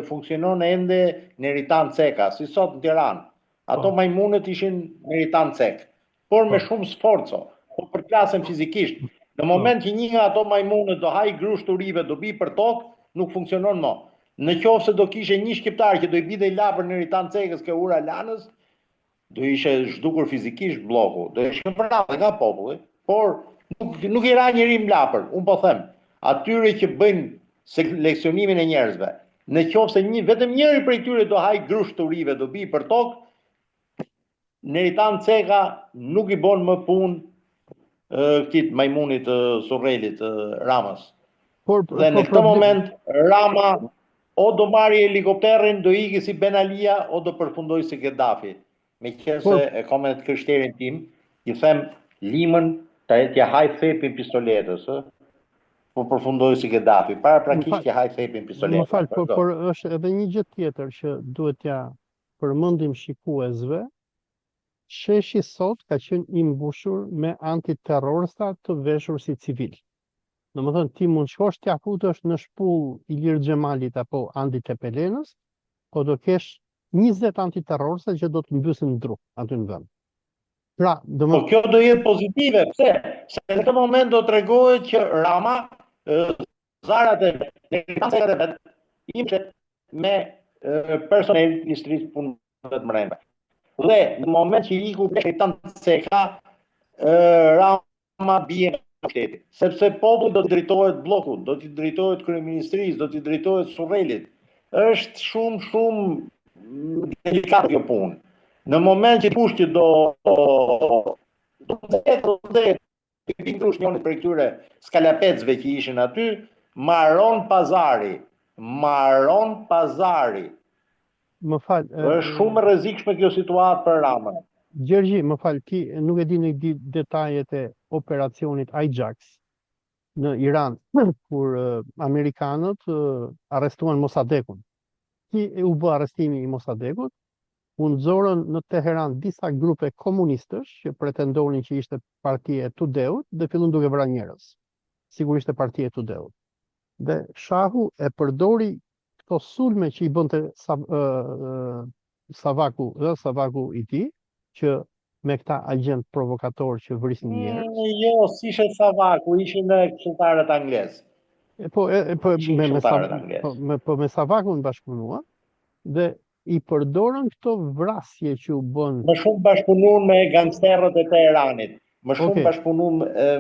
funksionon ende Neritan Ceka, si sot në Tiranë. Ato majmunët ishin Neritan Cek, por me shumë sforco, po për klasën fizikisht. Në moment që një nga ato majmunët do haj grusht të rive, do bi për tokë, nuk funksionon më. Në qoftë se do kishe një shqiptar që do i bide i lapër në Neritan Cekës ke ura lanës, do ishe zhdukur fizikisht bloku, do ishe vrarë nga populli, por nuk i ra njëri mlapër, unë po them, atyre që bëjnë seleksionimin e njerëzve, në qoftë se vetëm njëri prej tyre do haj grusht të rive, do bi për tokë, Neritan Ceka nuk i bon më punë këtit majmunit Surrelit Ramës. Dhe në këtë moment Rama o do marri helikopterin, do iki si Ben Alia, o do përfundoj si Gaddafi. Me qenë se e koment krishterin tim, i them limën t'ja haj thepin pistoletës, po përfundoj si Gaddafi. Para prakisht t'ja haj thepin pistoletës. Më falë, por është edhe një gjë tjetër që duhet t'ja përmendim shikuesve. Sheshi sot ka qenë i mbushur me antiterrorista të veshur si civil. Domethënë ti mund shkosh t'ja futesh në shpull Ilir Xhemalit apo Andi Tepelenës, po do kesh 20 antiterrorista që do të mbysin dru aty në vend. Pra, po kjo do jetë pozitive, pse? Se në këtë moment do tregohet që Rama zarat e imshet me personel i shtrisë punëve të mbrëmbe. Dhe në moment që i ku Neritan Ceka, Rama bie në shteti. Sepse populli do të drejtohet bllokut, do të drejtohet kryeministrisë, do të drejtohet Surrelit. Është shumë delikat kjo punë. Në moment që pushti do pintrush njënit për këtyre skalapecve që ishin aty, maron pazari. Më fal. Është shumë e rrezikshme kjo situatë për Ramën. Gjergji, më fal, ti nuk e di në detajet e operacionit Ajax në Iran, kur amerikanët arrestuan Mossadegun. Ti u bë arrestimi i Mossadegut, u nxorën në Teheran disa grupe komunistësh që pretendonin që ishte partia e Tudeut dhe fillon duke vrarë njerëz. Sigurisht e partia e Tudeut. Dhe shahu e përdori këto sulme që i bënte Savaku i tij, që me këta agent provokator që vrisin njerëz. Jo, si ishe Savaku, ishin këshilltarët anglez. Ishin këshilltarët anglez. Me Savakun bashkëpunuan dhe i përdorën këto vrasje që u bën. Më shumë bashkëpunuan me gangsterët e Teheranit. Më shumë Okej. bashkëpunuan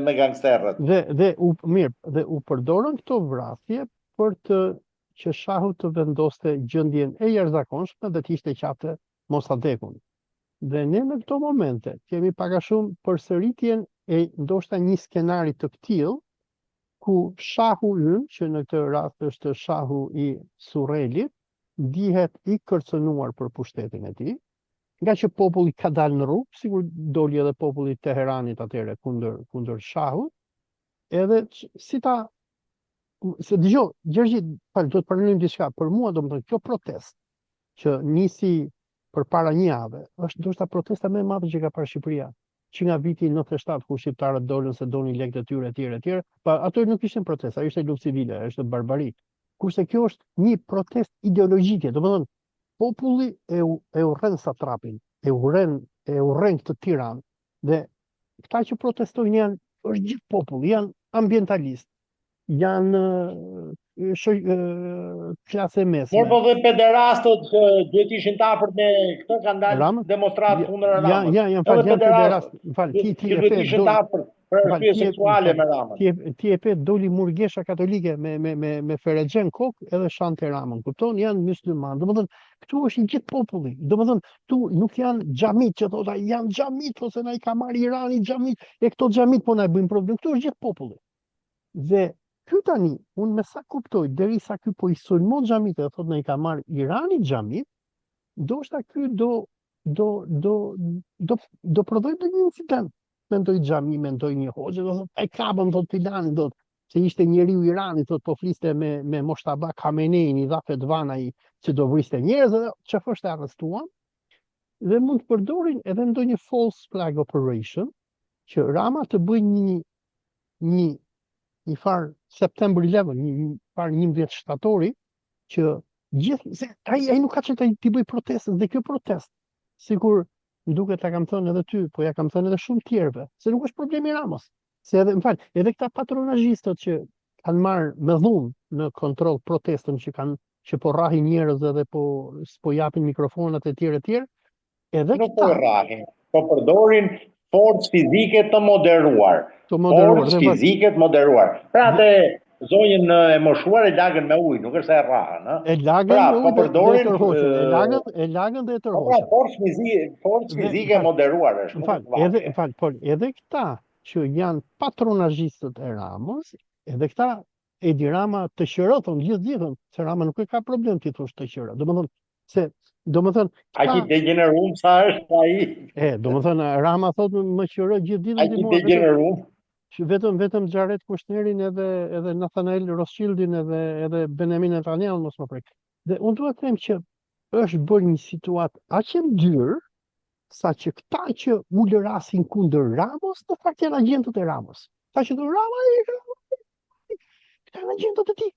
me gangsterët. Dhe u përdorën këto vrasje për që shahu të vendoste gjendjen e jashtëzakonshme dhe të ishte qafte Mossadekun. Dhe ne në këto momente kemi pak a shumë përsëritjen e ndoshta një skenari të tillë ku shahu ynë, që në këtë rast është shahu i Surrelit, dihet i kërcënuar për pushtetin e tij, nga që populli ka dalë në rrugë, sigur doli edhe populli i Teheranit atëherë kundër shahut, edhe si ta se dëgjoj, Gjergji, do të pranojmë diçka, për mua domethënë kjo protestë që nisi përpara një jave, është ndoshta protesta më e madhe që ka parë Shqipëria, që nga viti 97 kur shqiptarët dolën se donin lekët e tyre etj, pa ato nuk ishin protesta, ajo ishte luftë civile, është barbari. Kurse kjo është një protestë ideologjike, domethënë populli e urren satrapin, e urren këtë tiran, dhe këta që protestojnë është gjithë populli, janë ambientalistë, janë klasë mesme. Po dhe pederastët që duhet ishin të afërt me këto kanë dalë demonstratë kundër Ramës. Janë pederastë. Që duhet ishin të afërt për arsye seksuale me Ramën. Ti e pe doli murgesha katolike me Ferexhen kokë edhe shante Ramën. Kupton? Janë mysliman. Domethënë këtu është i gjithë populli. Domethënë këtu nuk janë xhamit që thotë janë xhamit ose na i ka marrë Irani xhamit, e këto xhamit po na bëjnë problem. Këtu është gjithë populli. Dhe ky tani, unë me sa kuptoj, derisa ky po i sulmon xhamit dhe thotë na i ka marrë Irani xhamit, ndoshta ky do prodhoj në një incident. Mendoj xhami, mendoj një hoxhë, do thotë ai kapëm thotë filani, do se ishte njeriu i Iranit, thotë po fliste me Moshtaba Khamenein, i dha fetvana i që do vriste njerëz, dhe çfarë të arrestuan, dhe mund të përdorin edhe ndonjë false flag operation, që Rama të bëjë një farë September 11, një farë 11 shtatori, që gjithë, se ai nuk ka që t'i bëj protestës, dhe kjo protest, sikur duket ta kam thënë edhe ty, po ja kam thënë edhe shumë tjerëve, se nuk është problemi i Ramës. Se edhe, më fal, edhe këta patronazhistët që kanë marrë me dhunë në kontroll protestën që po rrahin njerëz edhe po japin mikrofonat e tjerë, edhe nuk po rrahin, po përdorin forcë fizike të moderuar. Forcë fizike të moderuar. Pra atë zonjën e moshuar e lagën me ujë, nuk është se e rrahën, ëh. E lagën me ujë dhe e tërhoqën, e lagën dhe e tërhoqën. Forcë fizike moderuar është. Edhe këta që janë patronazhistët e Ramës, edhe këta Edi Rama të qërëthon, gjithën, se Rama nuk e ka problem ti thosh të qërë. Domethënë a ki degenerum sa është ai? Domethënë Rama thotë më qërë gjithë ditën. A ki degenerum? Vetëm Xharet Kushnerin edhe Nathanael Rothschildin edhe Benjamin Netanyahu mos më prek. Dhe unë duhet të them që është bërë një situatë aq e ndyrë, sa që këta që u lërasin kundër Ramës, në fakt janë agjentët e Ramës. Këta që thonë Rama, këta janë agjentët e tij.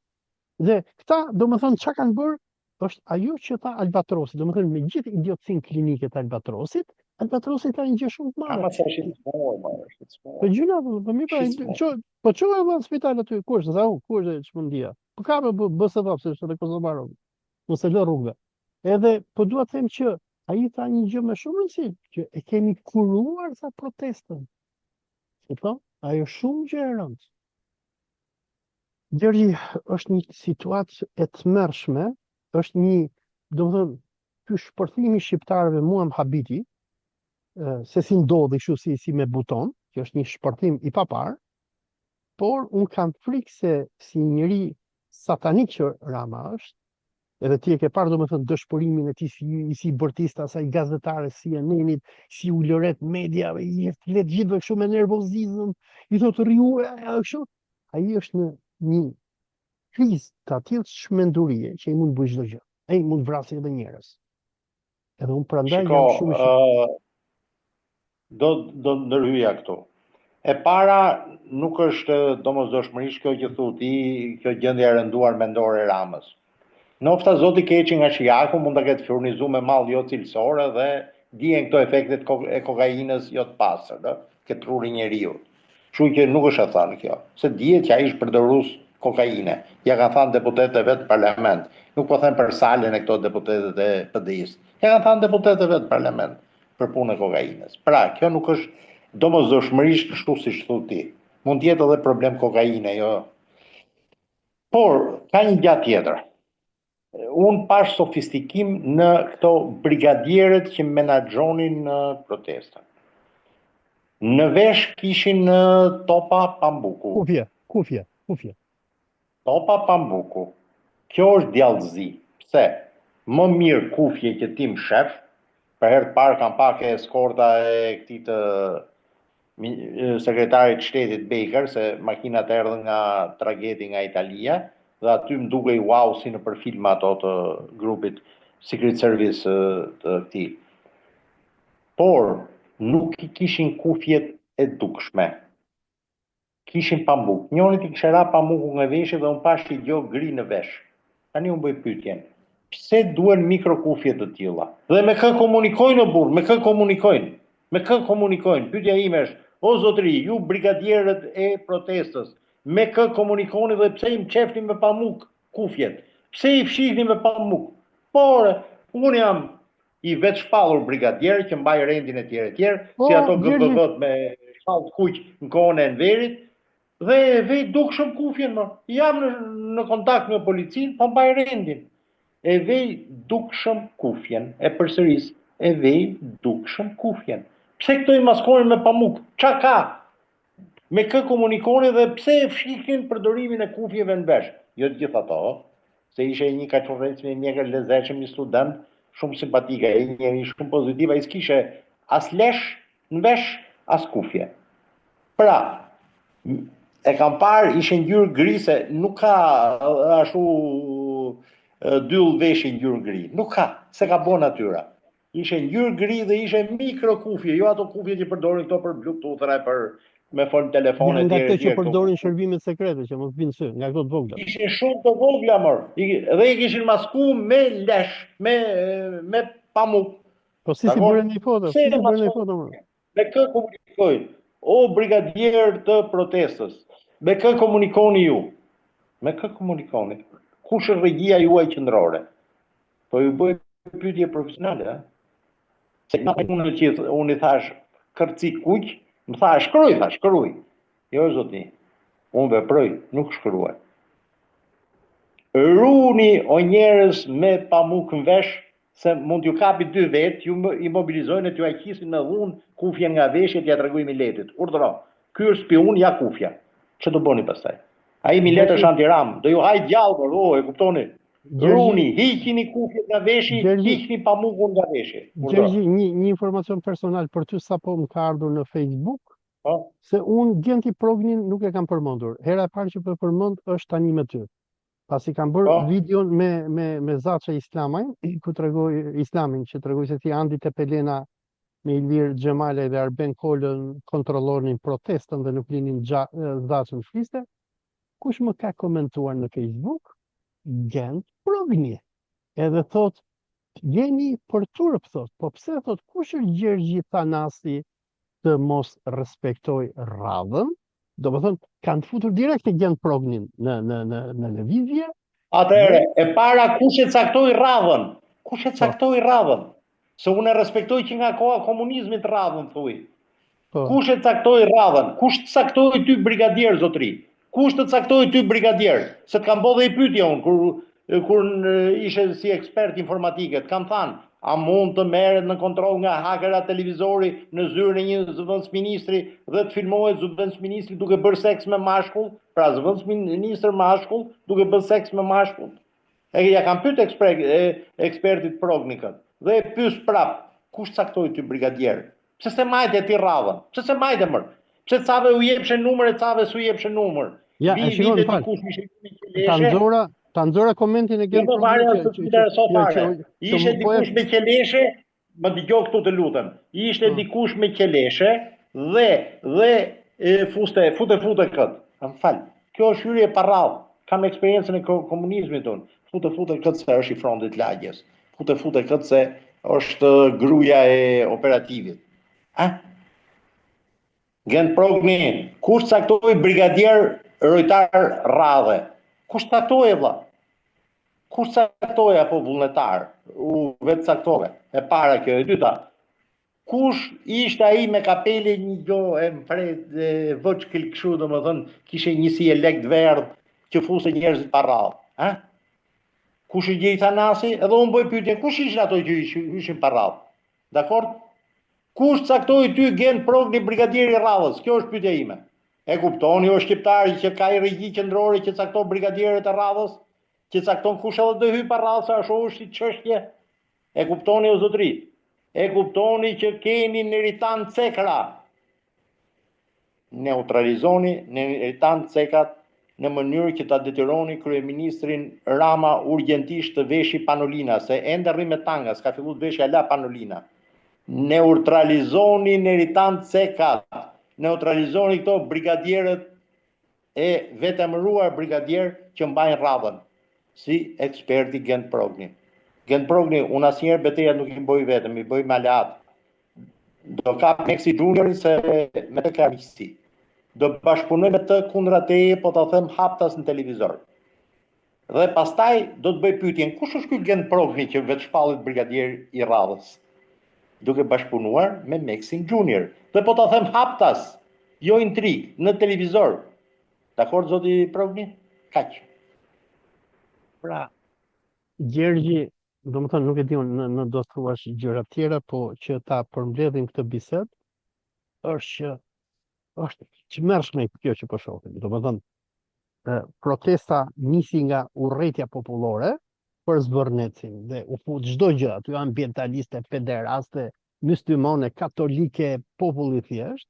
Dhe këta, domethënë çka kanë bërë, është ajo që tha Albatrosi, domethënë me gjithë idiotësinë klinike të Albatrosit, Albatrosi ka një gjë shumë të madhe. Ama sa është të smur, Po gjuna, po mi po çoj në spital aty, kush është çmendia. Po ka bëse vapse është edhe Kosovarov. Mos e lë rrugëve. Edhe po dua të them që ai tha një gjë më shumë rëndësi, që e kemi kuruar sa protestën. Kupton? Ajo shumë gjë e rëndë. Gjergji, është një situatë e tmerrshme, është një, domethënë, ky shpërthimi shqiptarëve mua më habiti, se si ndodhi kështu si me buton, që është një shpërthim i papar, por unë kam frikë se si njëri satanik që Rama është, edhe ti e ke parë domethënë dëshpërimin e tij si bërtista, asaj gazetare si CNN-it, si u lëret mediave, i flet gjithë kështu me nervozizëm, i thotë riu kështu, ai është në një krizë të tillë shmendurie që i mund bëjë çdo gjë. Ai mund vrasë edhe njerëz. Edhe unë prandaj Shiko, jam shumë do ndërhyja këtu. E para, nuk është domosdoshmërisht kjo që thu ti, kjo gjendje e rënduar mendore e Ramës. Nofta zoti keqi nga Shijaku mund të ketë furnizuar me mall jo cilësore dhe dihen këto efektet e kokainës jo të pastër, këtë truri njeriu. Kështu që nuk është e thënë kjo, se dihet që ai është përdorues kokaine. Ja kanë thënë deputetët vetë në parlament. Nuk po them për salën e këto deputetët e PD-s. Ja kanë thënë deputetët vetë në parlament për punën e kokainës. Pra, kjo nuk është domosdoshmërisht kështu siç thu ti. Mund të jetë edhe problem kokaine, jo. Por ka një gjatë tjetër. Unë pash sofistikim në këto brigadierët që menaxhonin në protestën. Në vesh kishin topa pambuku. Kufje. Topa pambuku. Kjo është djallëzi. Pse? Më mirë kufje që tim shef, për herë të parë kam pak e eskorta e këtij të sekretarit shtetit Baker, se makinat erdhën nga tragedi nga Italia, dhe aty më dukej wow si në për filma ato të grupit Secret Service të këtij. Por nuk i kishin kufjet e dukshme. Kishin pambuk. Njëri ti kishte ra pambuku nga veshja dhe unë pash i gjog gri në vesh. Tani unë bëj pyetjen. Pse duhen mikrokufje të tilla? Dhe me kë komunikojnë o burr? Me kë komunikojnë? Me kë komunikojnë? Pyetja ime është, o zotëri, ju brigadierët e protestës, me kë komunikoni dhe pse i mçefni me pamuk kufjet? Pse i fshihni me pamuk? Por unë jam i vetë shpallur brigadier që mbaj rendin e tjerë, si ato GBV-t me shkallë kuq në kohën e Enverit, dhe vej dukshëm kufjen më. Jam në kontakt me policinë, po mbaj rendin. E vej dukshëm kufjen, e përsëris, e vej dukshëm kufjen. Pse këto i maskonin me pamuk? Qa ka? Me kë komunikoni dhe pse e fshihin përdorimin e kufjeve në vesh? Jo të gjitha ato, se ishe një kaqurrec me mjekër lezetshëm, një student, shumë simpatika, njëri shumë pozitiva, i s'kishe as lesh në vesh, as kufje. Pra, e kam parë, ishe ngjyrë gri, se nuk ka ashtu dyll veshi ngjyrë gri. Nuk ka, se ka bo natyra. Ishe ngjyrë gri dhe ishe mikro kufje, jo ato kufje që përdorin këto për Bluetooth-ra, për me fol telefone nga këto që përdorin shërbimet sekrete që mos vinë sy, nga këto të vogla. Ishin shumë të vogla mor. Dhe i kishin masku me lesh, me pamuk. Po si bëren një foto? Si bëren një foto më? Me kë komunikojnë? O brigadier të protestës, me kë komunikoni ju? Me kë komunikoni? Kush është regjia juaj qendrore? Po ju bëj pyetje profesionale, Se unë i thash kërci kuq, më thash shkruaj. Jo zoti, unë veproj, nuk shkruaj. Runi o njerëz me pamuk në vesh, se mund t'ju kapi 2 vetë, ju i mobilizojnë e t'ju aqisin në dhunë kufjen nga veshje t'ja tregoj Miletit. Urdhëro, ky është spiun, ja kufja. Që do bëni pastaj? Ai Milet është antiram, do ju haj gjallë, e kuptoni? Runi, hiqini kufjet nga veshje, hiqini pamukun nga veshje. Gjergji, një informacion personal për ty sapo më ka ardhur në Facebook, se unë Gjenti Prognin nuk e kam përmendur. Hera e parë që po përmend është tani me ty. Pasi kam bërë videon me Zaça Islamaj, ku tregoj Islamin, që tregoj se si Andi Tepelena me Ilir Xhemale dhe Arben Kolën kontrollonin protestën dhe nuk linin Zaçën fliste. Kush më ka komentuar në Facebook? Gjent Progni. Edhe thot, jeni për turp, thot, po pse thot, kush është Gjergji Thanasi të mos respektoj radhën? Do më thënë, kanë të futur direkt e Gjent Prognin në lëvizje. Atëherë, e para kush e caktoi radhën? Kush e caktoi radhën? Se unë e respektoj që nga koha komunizmit radhën, thuj. Kush e caktoi radhën? Kush të caktoi ty brigadier, zotri? Kush të caktoi ty brigadier? Se të kam bo dhe i pytja unë, kur ishe si ekspert informatike, të kam thanë, a mund të merret në kontroll nga hakera televizori në zyrën e një zëvendësministri dhe të filmohet zëvendësministri duke bërë seks me mashkull, pra zëvendësministër mashkull duke bërë seks me mashkull. Ja kam pyet ekspertit Prognikët dhe e pyes prap, kush caktoi ty brigadier? Pse se majte ti radhën? Pse se majte mër? Pse cave u jepshe numër e cave s'u jepshe numër? Ja, e shikon fal. Ta nxora komentin e Gjent Progni. Ishe dikush me qeleshe më dëgjoj këtu të lutem. Ishte dikush me qeleshe dhe fute kët. Më fal. Kjo është hyrje pa radhë. Kam eksperiencën e komunizmit unë. Fute kët se është i frontit lagjes. Fute kët se është gruaja e operativit. Gent Progni, kush caktoi brigadier Rojtar Radhe? Kush caktoi vlla? Kush caktoi apo vullnetar? U vetë caktove. E para kjo, e dyta. Kush ishte ai me kapele një gjo e mpret voç kështu domethënë kishte një si e lekt verdh që fuse njerëzit pa radhë, Kush i gjej Thanasi? Edhe unë bëj pyetje, kush ishin ato që ishin pa radhë? Dakor? Kush caktoi ty Gent Progni brigadieri i Radhës? Kjo është pyetja ime. E kuptoni o shqiptari që ka i regji qendrore që cakton brigadierët e Radhës, që cakton kush edhe do hyj pa radhë sa është si çështje? E kuptoni o zotëri? E kuptoni që keni neritan cekra. Neutralizoni neritan cekat në mënyrë që ta detyroni kryeministrin Rama urgjentisht të veshi panolina, se ende rri me tanga, s'ka filluar të veshi ala panolina. Neutralizoni neritan cekat, neutralizoni këto brigadierët e vetëmëruar brigadier që mbajnë radhën, si eksperti Gent Progni. Gent Progni, unë asnjëherë betejat nuk i bëj vetëm, i bëj me aleat. Do kap Meksi Junior se me të kërësi. Do bashkëpunoj me të kundra teje, po ta them haptas në televizor. Dhe pastaj do të bëj pyetjen, kush është ky Gent Progni që vetë shpallit brigadier i radhës? Duke bashkëpunuar me Meksin Junior. Dhe po ta them haptas, jo intrig, në televizor. Dakor, zoti Progni? Kaq. Pra, Gjergji, domethënë nuk e di unë në do të thuash gjëra tjera, po që ta përmbledhim këtë bisedë, është çmërshme kjo që po shohim. Domethënë protesta nisi nga urrëtia popullore për Zvornecin dhe u fut çdo gjë, aty ambientaliste, pederaste, myslimane, katolike, populli thjesht,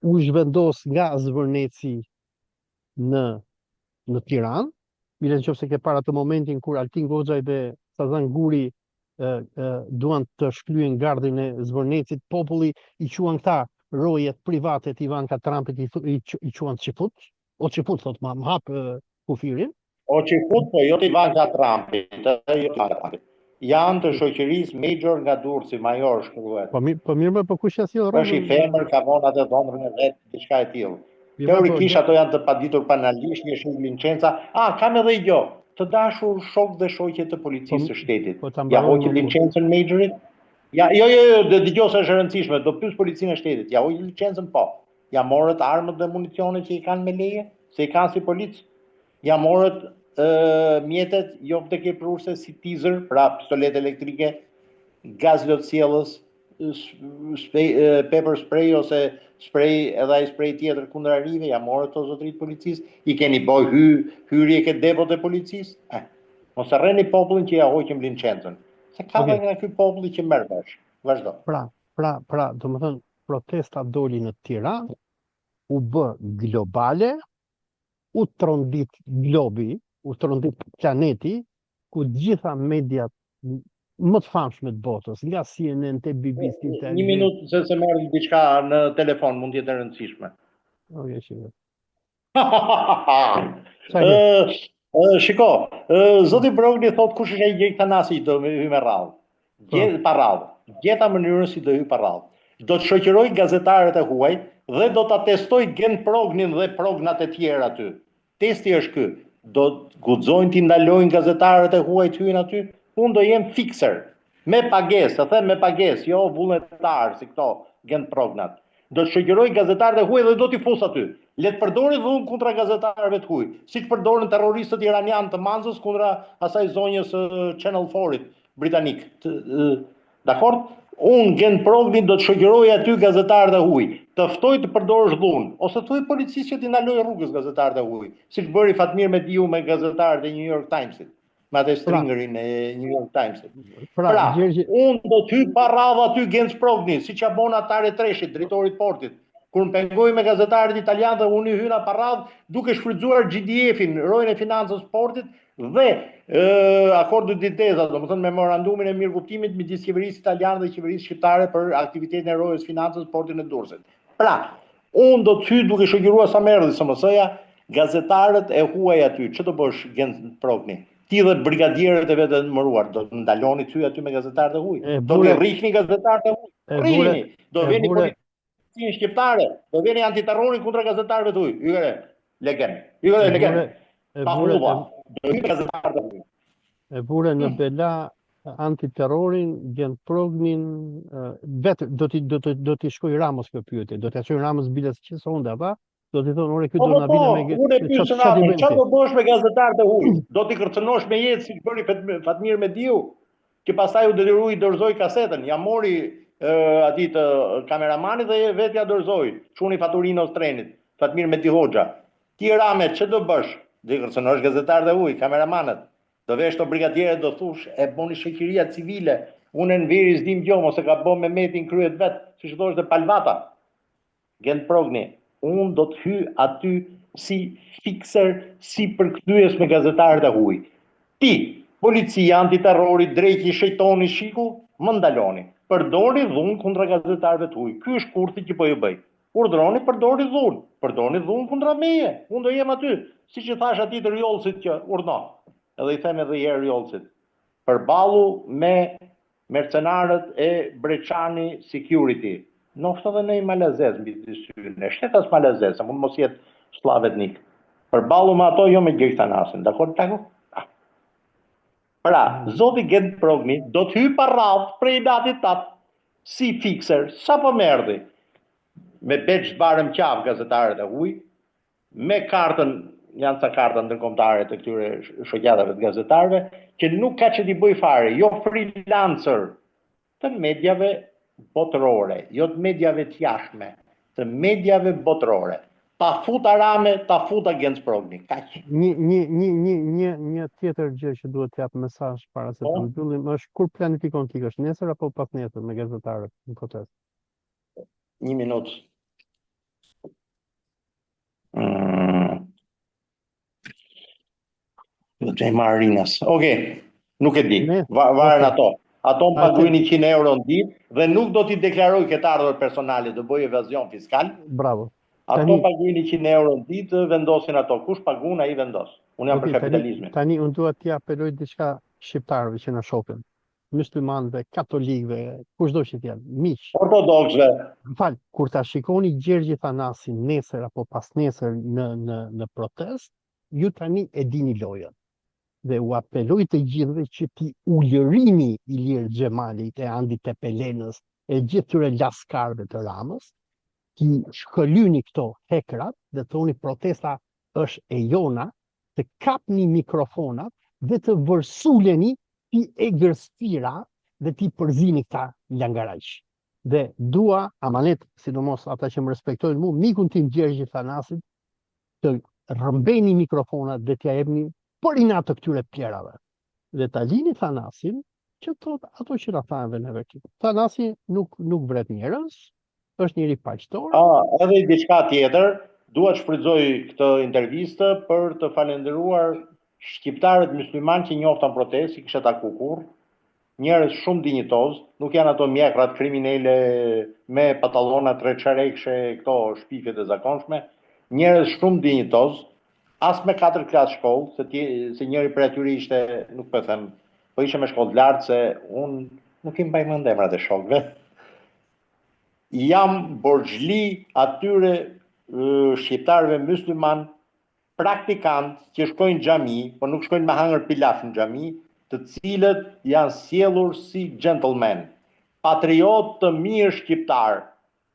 u zhvendos nga Zvorneci në Tiranë. Mirë nëse ke para të momentin kur Altin Goxhaj dhe Sazan Guri duan të shklyen gardhin e Zvornecit, populli i quan këta rojet private të Ivanka Trumpit i quan çifut, o çifut thot më hap kufirin. O çifut, po jo të Ivanka Trumpit, janë të shoqërisë Major nga Durrësi, major shkruhet. Po mirë, po kush ja sjell Është i femër, ka vënë atë dhomrën e vet, diçka e tillë. Teorikisht ato janë të paditur banalisht, një shumë Vincenza. Kam edhe gjë, të dashur shok dhe shoqe të policisë së shtetit. Ja hoqi licencën Majorit? Jo, dëgjoj se është e rëndësishme, do pyes policinë e shtetit. Ja hoqi licencën po. Ja morët armët dhe municionet që i kanë me leje, se i kanë si polic. Ja morët mjetet jo vdekjeprurse si teaser, pra pistolet elektrike, gaz lotësjellës, pepper spray ose spray edhe ai spray tjetër kundër arive, ja morët të zotërit policisë, i keni boj hyrje këtë depot e policisë? Mos harreni popullin që ja hoqim licencën. Se ka dhe nga ky populli që merr vesh. Vazhdo. Pra, domethënë protesta doli në Tiranë, u bë globale, u trondit globi, u trondit planeti, ku gjitha mediat më të famshme të botës, nga CNN te BBC te. Një minutë se merr diçka në telefon, mund të jetë e rëndësishme. Okej, shiko. Shiko, zoti Progni thot kush është ai gjej Thanasi do hyj me radhë. Gjet pa radhë. Gjeta mënyrën si do hyj pa radhë. Do të shoqëroj gazetarët e huaj dhe do ta testoj Gent Prognin dhe prognat e tjerë aty. Testi është ky. Do të guxojnë t'i ndalojnë gazetarët e huaj të hyjnë aty. Unë do jem fixer. Me pagesë, të them me pagesë, jo vullnetar si këto Gent Prognat. Do të shoqëroj gazetarët e huaj dhe do t'i fus aty. Le të përdorin dhunë kundra gazetarëve të huaj, siç përdorin terroristët iranian të Manzës kundra asaj zonjës Channel 4-it britanik. Dakor? Unë Gent Progni do të shoqëroj aty gazetarët e huaj, të ftoj të përdorësh dhunë, ose thuaj policisë që t'i ndaloj rrugës gazetarët e huaj, siç bëri Fatmir Mediu me gazetarët e New York Timesit, me atë stringerin e New York Timesit. Pra, unë do të hyj pa radhë aty Gent Progni, siç ja bon Atare Treshit, drejtorit portit. Kur më pengoj me gazetarët italianë dhe unë i hyna pa radhë, duke shfrytzuar GDF-in, rojën e financës portit, Dhe akordi di teza, domethënë memorandumin e mirëkuptimit midis qeverisë italiane dhe qeverisë shqiptare për aktivitetin e rojës financës portin e Durrësit. Pra, unë do të hyj duke shoqëruar sa më erdhi SMS-ja, gazetarët e huaj aty, ç'do bësh Gen Progni? Ti dhe brigadierët e vetë të mëruar, do të ndaloni ty aty me gazetarët e huaj? Do të rrihni gazetarët e huaj? Rrihni. Do veni policinë shqiptare, do veni antiterrorin kundra gazetarëve të huaj. Hyrë, legen. Hyrë, legen. Pa huva. Do hyjë gazetarët e huaj. E vure në bela antiterrorin, Gen Prognin, vetë do t'i shkoj Ramos kjo pyetje, do t'i shkoj Ramos biles që sonda, pa? Do t'i thonë, ore, këtë do na bile me... Unë e pyesë Ramon, çfarë do bësh me gazetarët e huaj? Do t'i kërcënosh me jetë si bëri Fatmir Mediu, që pastaj u detyroi dorëzoi kasetën, ja mori atij të kameramanit dhe vetë ja dorëzoi, çuni faturinos trenit, Fatmir Medi Hoxha. Ti Rame, ç'do do bësh? Do i kërcënosh gazetarët e huaj, kameramanët. Do vesh të brigadierët, do thush, e boni shoqëria civile, unë në veri s'dim gjo, mos e ka bo me metin kryet vetë, si që thosh dhe Palvata. Gen Progni, unë do të hy aty si fikser, si përkthyes me gazetarët e huaj. Ti, policia, antiterrori, drejti, shejtoni, shiku, më ndaloni. Përdori dhunë kundra gazetarëve të huaj. Ky është kurthi që po ju bëj. Urdhroni, përdori dhunë. Përdori dhunë kundra meje. Unë do jem aty, siç i thash atij të Rjollësit që urdhno. Edhe i them edhe herë Rjollësit. Përballu me mercenarët e Breçani Security. Noftë edhe në i malazes mbi të syne. Shtetas malazes, mund mos jetë slav etnik. Përballu me ato, jo me Gjejtanasin. Dakor, tako? Pra, zoti Gen Progni do të hyj pa radhë prej datit tatë si fikser, sa po merdi, me beç barëm qaf gazetarët e huaj, me kartën, janë ca karta ndërkombëtare të këtyre shoqatave të gazetarëve, që nuk ka që t'i bëj fare, jo freelancer të medjave botërore, jo të medjave të jashtme, të medjave botërore. Ta futa Rame, ta futa Gen Progni. Kaq. Një tjetër gjë që duhet të jap mesazh para se të mbyllim është kur planifikon ti është nesër apo pas nesër me gazetarët në protestë? Një minutë. Do të marr rinjas. Okej, nuk e di. Varen ato. Ato më paguajnë 100 euro në ditë dhe nuk do t'i deklaroj këtë ardhur personale, do bëj evazion fiskal. Bravo. Ato paguajnë 100 euro në ditë, vendosin ato. Kush pagun, ai vendos. Unë jam për kapitalizmin. Tani unë dua t'ia apeloj diçka shqiptarëve që na shohin. Muslimanëve, katolikëve, kushdo që janë, miq. Ortodoksëve. Fal, kur ta shikoni Gjergj Thanasin nesër apo pas nesër në protestë, ju tani e dini lojën. Dhe u apeloj të gjithëve që ti ulërini Ilir Xhemalit, e Andit Tepelenës, e gjithë tyre laskarëve të Ramës, ti shkëlyni këto hekrat dhe thoni protesta është e jona, të kapni mikrofonat dhe të vërsuleni ti e gërstira dhe ti përzini këta langaraq. Dhe dua, amanet, sidomos ata që më respektojnë mu, mikun tim Gjergj Thanasit, të rëmbeni mikrofonat dhe t'ja jepni për inat të këtyre pjerave. Dhe ta lini Thanasin, që thot ato që na thanë neve këtu. Thanasi nuk vret njerëz, është njëri paqëtor. Edhe diçka tjetër, dua të shfrytëzoj këtë intervistë për të falendëruar shqiptarët musliman që njoftan protestë, kisha taku kurrë, njerëz shumë dinjitoz, nuk janë ato mjekrat kriminale me pantallona treçarekshe, këto shpifjet e zakonshme, njerëz shumë dinjitoz, as me 4 klasë shkollë, se njëri për atyri ishte, nuk po them, po ishe me shkollë lartë, se unë nuk i mbaj mend emrat e shokëve. Jam borxhli atyre shqiptarëve musliman, praktikantë që shkojnë xhami, po nuk shkojnë me hangër pilaf në xhami, të cilët janë sjellur si gentlemen, patriot të mirë shqiptar.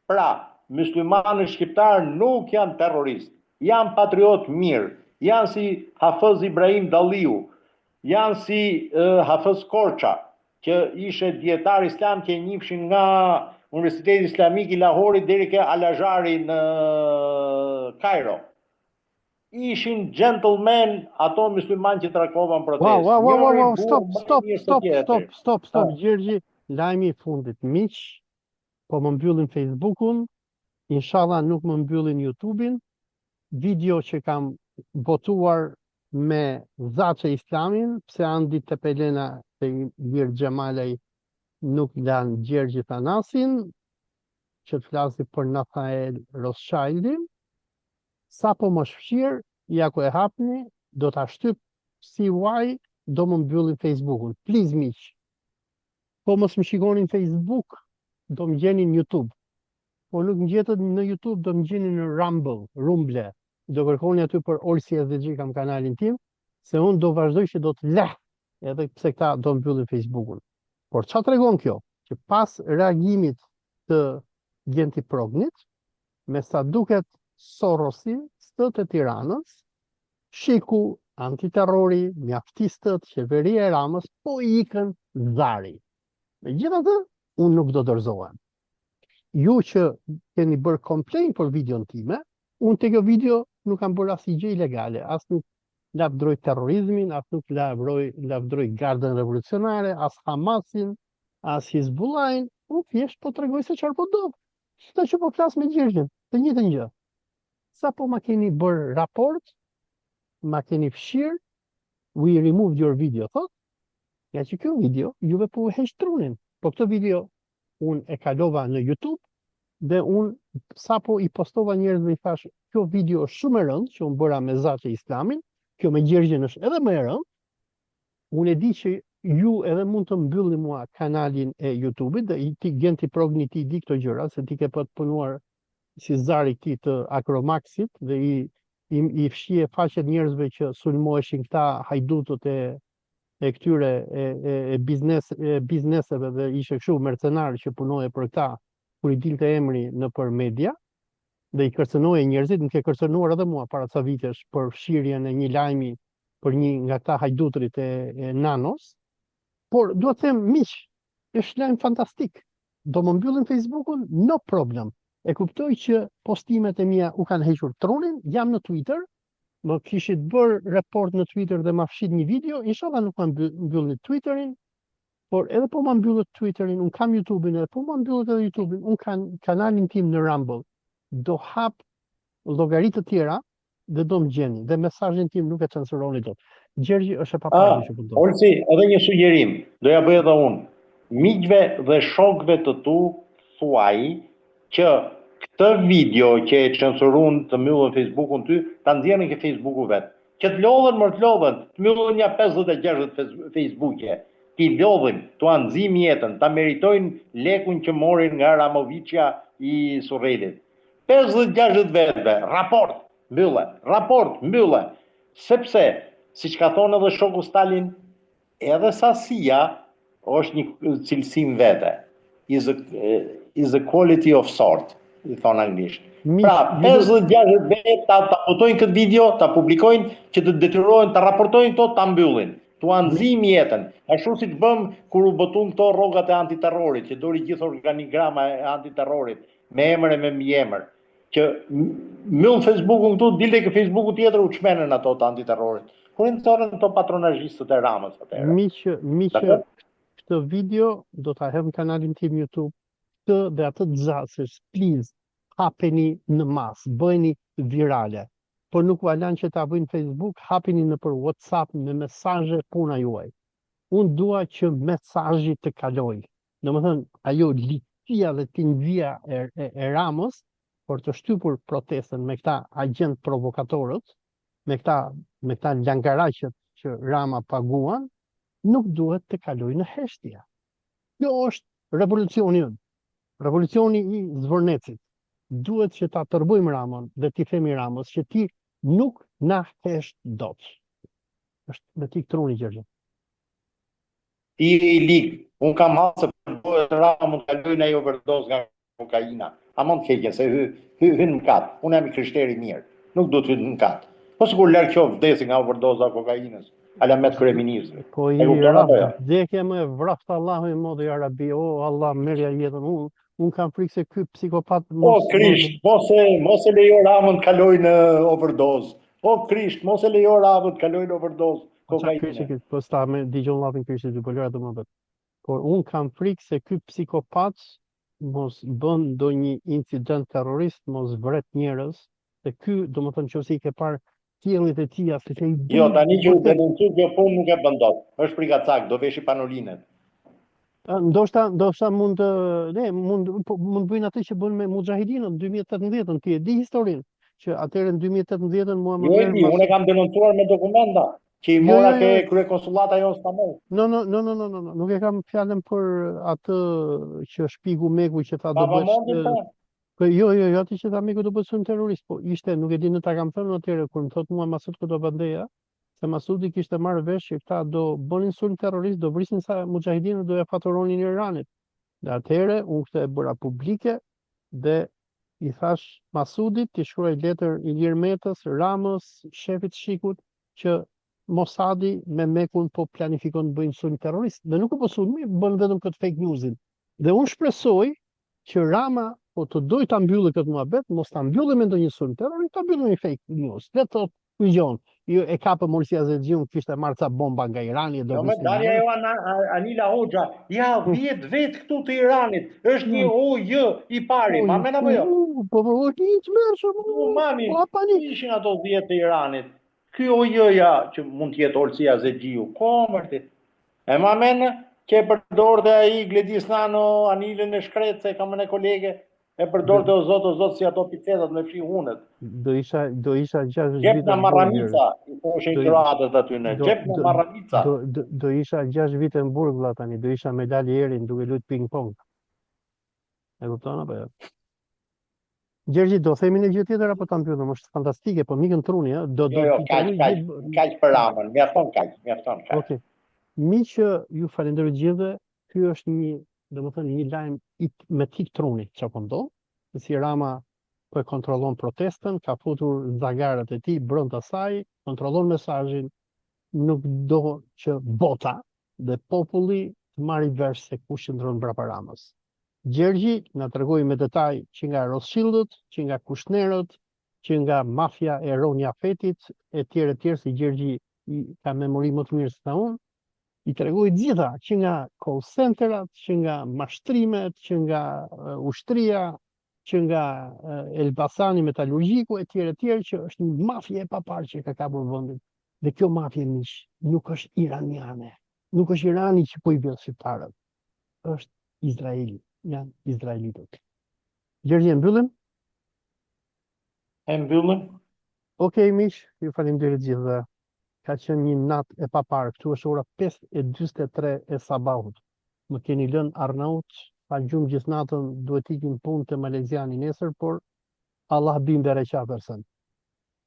Pra, muslimanët shqiptar nuk janë terroristë, janë patriot mirë, janë si Hafez Ibrahim Dalliu, janë si Hafez Korça, që ishe dietar islam që e njihshin nga Universiteti Islamik i Lahorit deri ke Al-Azhari në Kairo. Ishin gentlemen ato musliman që trakovan protestë. Stop, Gjergji, lajmi i fundit, miq, po më mbyllin Facebookun, inshallah nuk më mbyllin YouTubein, video që kam votuar me Zaçe Islamin, pse Andi Tepelena dhe Ilir Xhemalaj nuk lanë Gjergj Thanasin, që të flasi për Nathanael Rothschildin, sa po më shfqirë, ja ku e hapni, do ta shtyp si uaj, do më mbyllin Facebookun. Please miq, po mos më shikonin Facebook, do më gjenin YouTube. Po nuk më gjetët në YouTube, do më gjeni në Rumble. Do kërkoni aty për Olsi SDG, kam kanalin tim, se unë do vazhdoj që do të leh, edhe pse këta do mbyllin Facebookun. Por çfarë tregon kjo? Që pas reagimit të Gjenti Prognit, me sa duket Sorosi, shtët e Tiranës, shiku, antiterrori, mjaftistët, qeveria e Ramës, po ikën zari. Megjithatë, unë nuk do dorëzohem. Ju që keni bërë complain për videon time, unë te kjo video nuk kam bërë asnjë gjë ilegale, as nuk lavdroj terrorizmin, as nuk lavdroj Gardën Revolucionare, as Hamasin, as Hizbullahin, unë thjesht po tregoj se çfarë po do. Sta që po flas me Gjergjën, të njëjtën gjë. Sa po ma keni bërë raport, ma keni fshirë, we removed your video, thot, nga që kjo video, juve po u heq trunin. Po këtë video, unë e kalova në YouTube, dhe unë sa po i postova njerëzve i thash, kjo video është shumë e rëndë, që unë bëra me Zaçe Islamin, kjo me Gjergjën është edhe më e rëndë, unë e di që ju edhe mund të mbyllni mua kanalin e YouTube-it, dhe ti Gjenti Progni ti di këto gjëra, se ti ke për të punuar si zari këtij të Akromaxit, dhe i fshije faqet njerëzve që sulmoheshin këta hajdutët e këtyre bizneseve dhe ishe kështu mercenarë që punoje për këta, kur i dilte emri në për media, dhe i kërcënoje njerëzit, më ke kërcënuar edhe mua para ca vitesh për fshirjen e një lajmi për një nga këta hajdutrit e Nanos, por duhet të them miq, është lajm fantastik. Do më mbyllin Facebookun, no problem. E kuptoj që postimet e mia u kanë hequr trunin, jam në Twitter, më kishit bërë report në Twitter dhe ma fshit një video, inshallah nuk ma mbyllin Twitterin, por edhe po ma mbyllin Twitterin, unë kam YouTube-in edhe po ma mbyllin edhe YouTube-in, unë kam kanalin tim në Rumble, do hap llogaritë të tjera dhe do më gjeni, dhe mesazhin tim nuk e censuroni dot. Gjergji është e papardhë që po. Olsi, edhe një sugjerim, do ja bëj edhe unë. Miqve dhe shokëve të tu thuaj që këtë video që e censurun të mbyllën Facebookun ty, ta nxjerrin ke Facebooku vet. Që të lodhen, të mbyllën ja 50-60 Facebooke. Ti lodhin, tu anëzim jetën, ta meritojnë lekun që morin nga Ramovicia i Surrelit. 50-60 vetëve, raport, mbyllën. Sepse, siç ka thonë edhe shoku Stalin, edhe sasia është një cilësim vete. Is a quality of sort, i thonë anglisht. Pra, 50-60 vetë ta votojnë këtë video, ta publikojnë, që të detyrohen të raportojnë këto, ta mbyllin. Tu anëzim jetën. Ashtu si të bëm kur u botun këto rrogat e antiterrorit, që dori gjithë organigrama e antiterrorit, me emër e me mbiemër. Që mbyll Facebookun këtu, dilte ke Facebooku tjetër u çmenën ato të antiterrorit. Kur i thonë këto patronazhistët e Ramës atëherë. Miqë, këtë video do ta hedh në kanalin tim YouTube, këtë dhe atë të Zaçës, please, hapeni në mas, bëheni virale. Por nuk valan që ta bëjnë Facebook, hapini në për WhatsApp me mesazhe puna juaj. Unë dua që mesazhi të kaloj. Domethënë, ajo litia dhe tinvia e Ramës për të shtypur protestën me këta agent provokatorët, me këta langaraqet që Rama paguan, nuk duhet të kaloj në heshtje. Kjo është revolucioni ynë. Revolucioni i Zvornecit. Duhet që ta tërbojmë Ramën dhe t'i themi Ramës që ti nuk na hesht dot. Është me ti truni, Gjergj. Ti i lig, unë kam hasë për Ramën kaloj në overdose nga kokaina. A mund të keqen se hyn në kat. Unë jam i krishteri mirë. Nuk do të hyn në kat. Po sigur lart qof vdesi nga overdose e kokainës. Ala me kryeministri. Po i vdekje më vraft Allahu i modhi Arabi. O Allah, merja jetën. Unë kam frikë se ky psikopat mos e lejo Ramën të kaloj në overdose. O Krisht, mos e lejo Ramën të kaloj në overdose kokainë. Po sta me digjon llatin Krishtit do lëra domosdoshmë. Por unë kam frikë se ky psikopat mos bën ndonjë incident terrorist, mos vret njerëz, se ky domethënë nëse i ke parë sjelljet e tija, sepse i Jo, di tani që u vërtet. denuncu kjo punë nuk e bën dot. Është frikacak, do veshi panolinet. Ndoshta mund bëjnë atë që bën me Mujahidinën në 2018-ën, ti e di historinë, që atëherë në 2018-ën mua më Jo e merr di, unë e kam denuncuar me dokumenta që i Jo, mora jo, ke jo. krye konsullata jonë Stamboll. No, nuk e kam fjalën për atë që shpiku Meku që tha Pa do bësh. vëmendjen pra. Jo, atë që tha Meku do bësh sulm terrorist, po ishte, nuk e di, në ta kam thënë atëherë kur më thot mua Masud këto bandeja, se Masudi kishte marrë vesh që këta do bënin sulm terrorist, do vrisin sa mujahidinët, do ja faturonin Iranit. Dhe atëherë unë këtë e bëra publike dhe i thash Masudit të shkruaj letër Ilir Metës, Ramës, shefit Shikut, që Mossadi me Mekun po planifikon të bëjnë sulm terrorist. Dhe nuk po sulmi, bën vetëm këtë fake newsin. Dhe unë shpresoj që Rama po të doj ta mbyllë këtë muhabet, mos ta mbyllë me ndonjë sulm terrorist, ta mbyllë me një fake news. Le të thotë, "Kujjon, ju e kapë Morsi Azedjiun, kishte marrë ca bomba nga Irani, do Jo me vrisnin dalja njerëz." jo Anila Hoxha, ja vjet vet këtu të Iranit, është një OJ i pari, ma men apo jo? Po është një çmërshëm. Mami, Po pani. ishin ato 10 të Iranit. Ky OJ-ja që mund të jetë Olsi Azedjiu, ko mërti. E ma men që e përdor dhe ai Gledis Nano, Anilën e shkret, se kam në kolege, e përdor dhe o zot si ato picetat me fshi hunet. Do isha 6 Gjep vite në burgër. marranica, i thoshin Do- kroatët aty në, do, gjep në do, marranica. do isha 6 vite në burg vlla tani, do isha me Dali Erin duke luajtur ping pong. E kupton apo jo? Gjergji, do themi në gjë tjetër apo ta mbyllim? Është fantastike, po mikën truni, ë, Jo, kaq për Ramën, mjafton kaq. Okej. Miq, ju falenderoj gjithëve. Ky është një lajm me tik truni çfarë po ndodh, si Rama po e kontrollon protestën, ka futur zagarat e tij brenda saj, kontrollon mesazhin, nuk do që bota dhe populli të marrë vesh se kush qëndron brapa Ramës. Gjergji na tregoi me detaj që nga Rothschildët, që nga Kushnerët, që nga mafia e Ronja Fetit, etj, si Gjergji ka memori më të mirë se unë, i tregoi gjitha, që nga call centerat, që nga mashtrimet, që nga ushtria, që nga Elbasani metalurgjiku, etj, që është një mafie e paparë që ka kapur vendin. Dhe kjo mafie miq nuk është iraniane, nuk është Irani që po i vjen shqiptarët, është Izraeli, janë izraelitët. Gjergji, e mbyllim? E mbyllim? Okej, miq, ju faleminderit gjithëve. Ka qenë një natë e paparë, këtu është ora 5:43 e sabahut. Më keni lënë Arnaut, pa gjumë gjithë natën, duhet ikim punë të Maleziani nesër, por Allah bim bereqa përsen.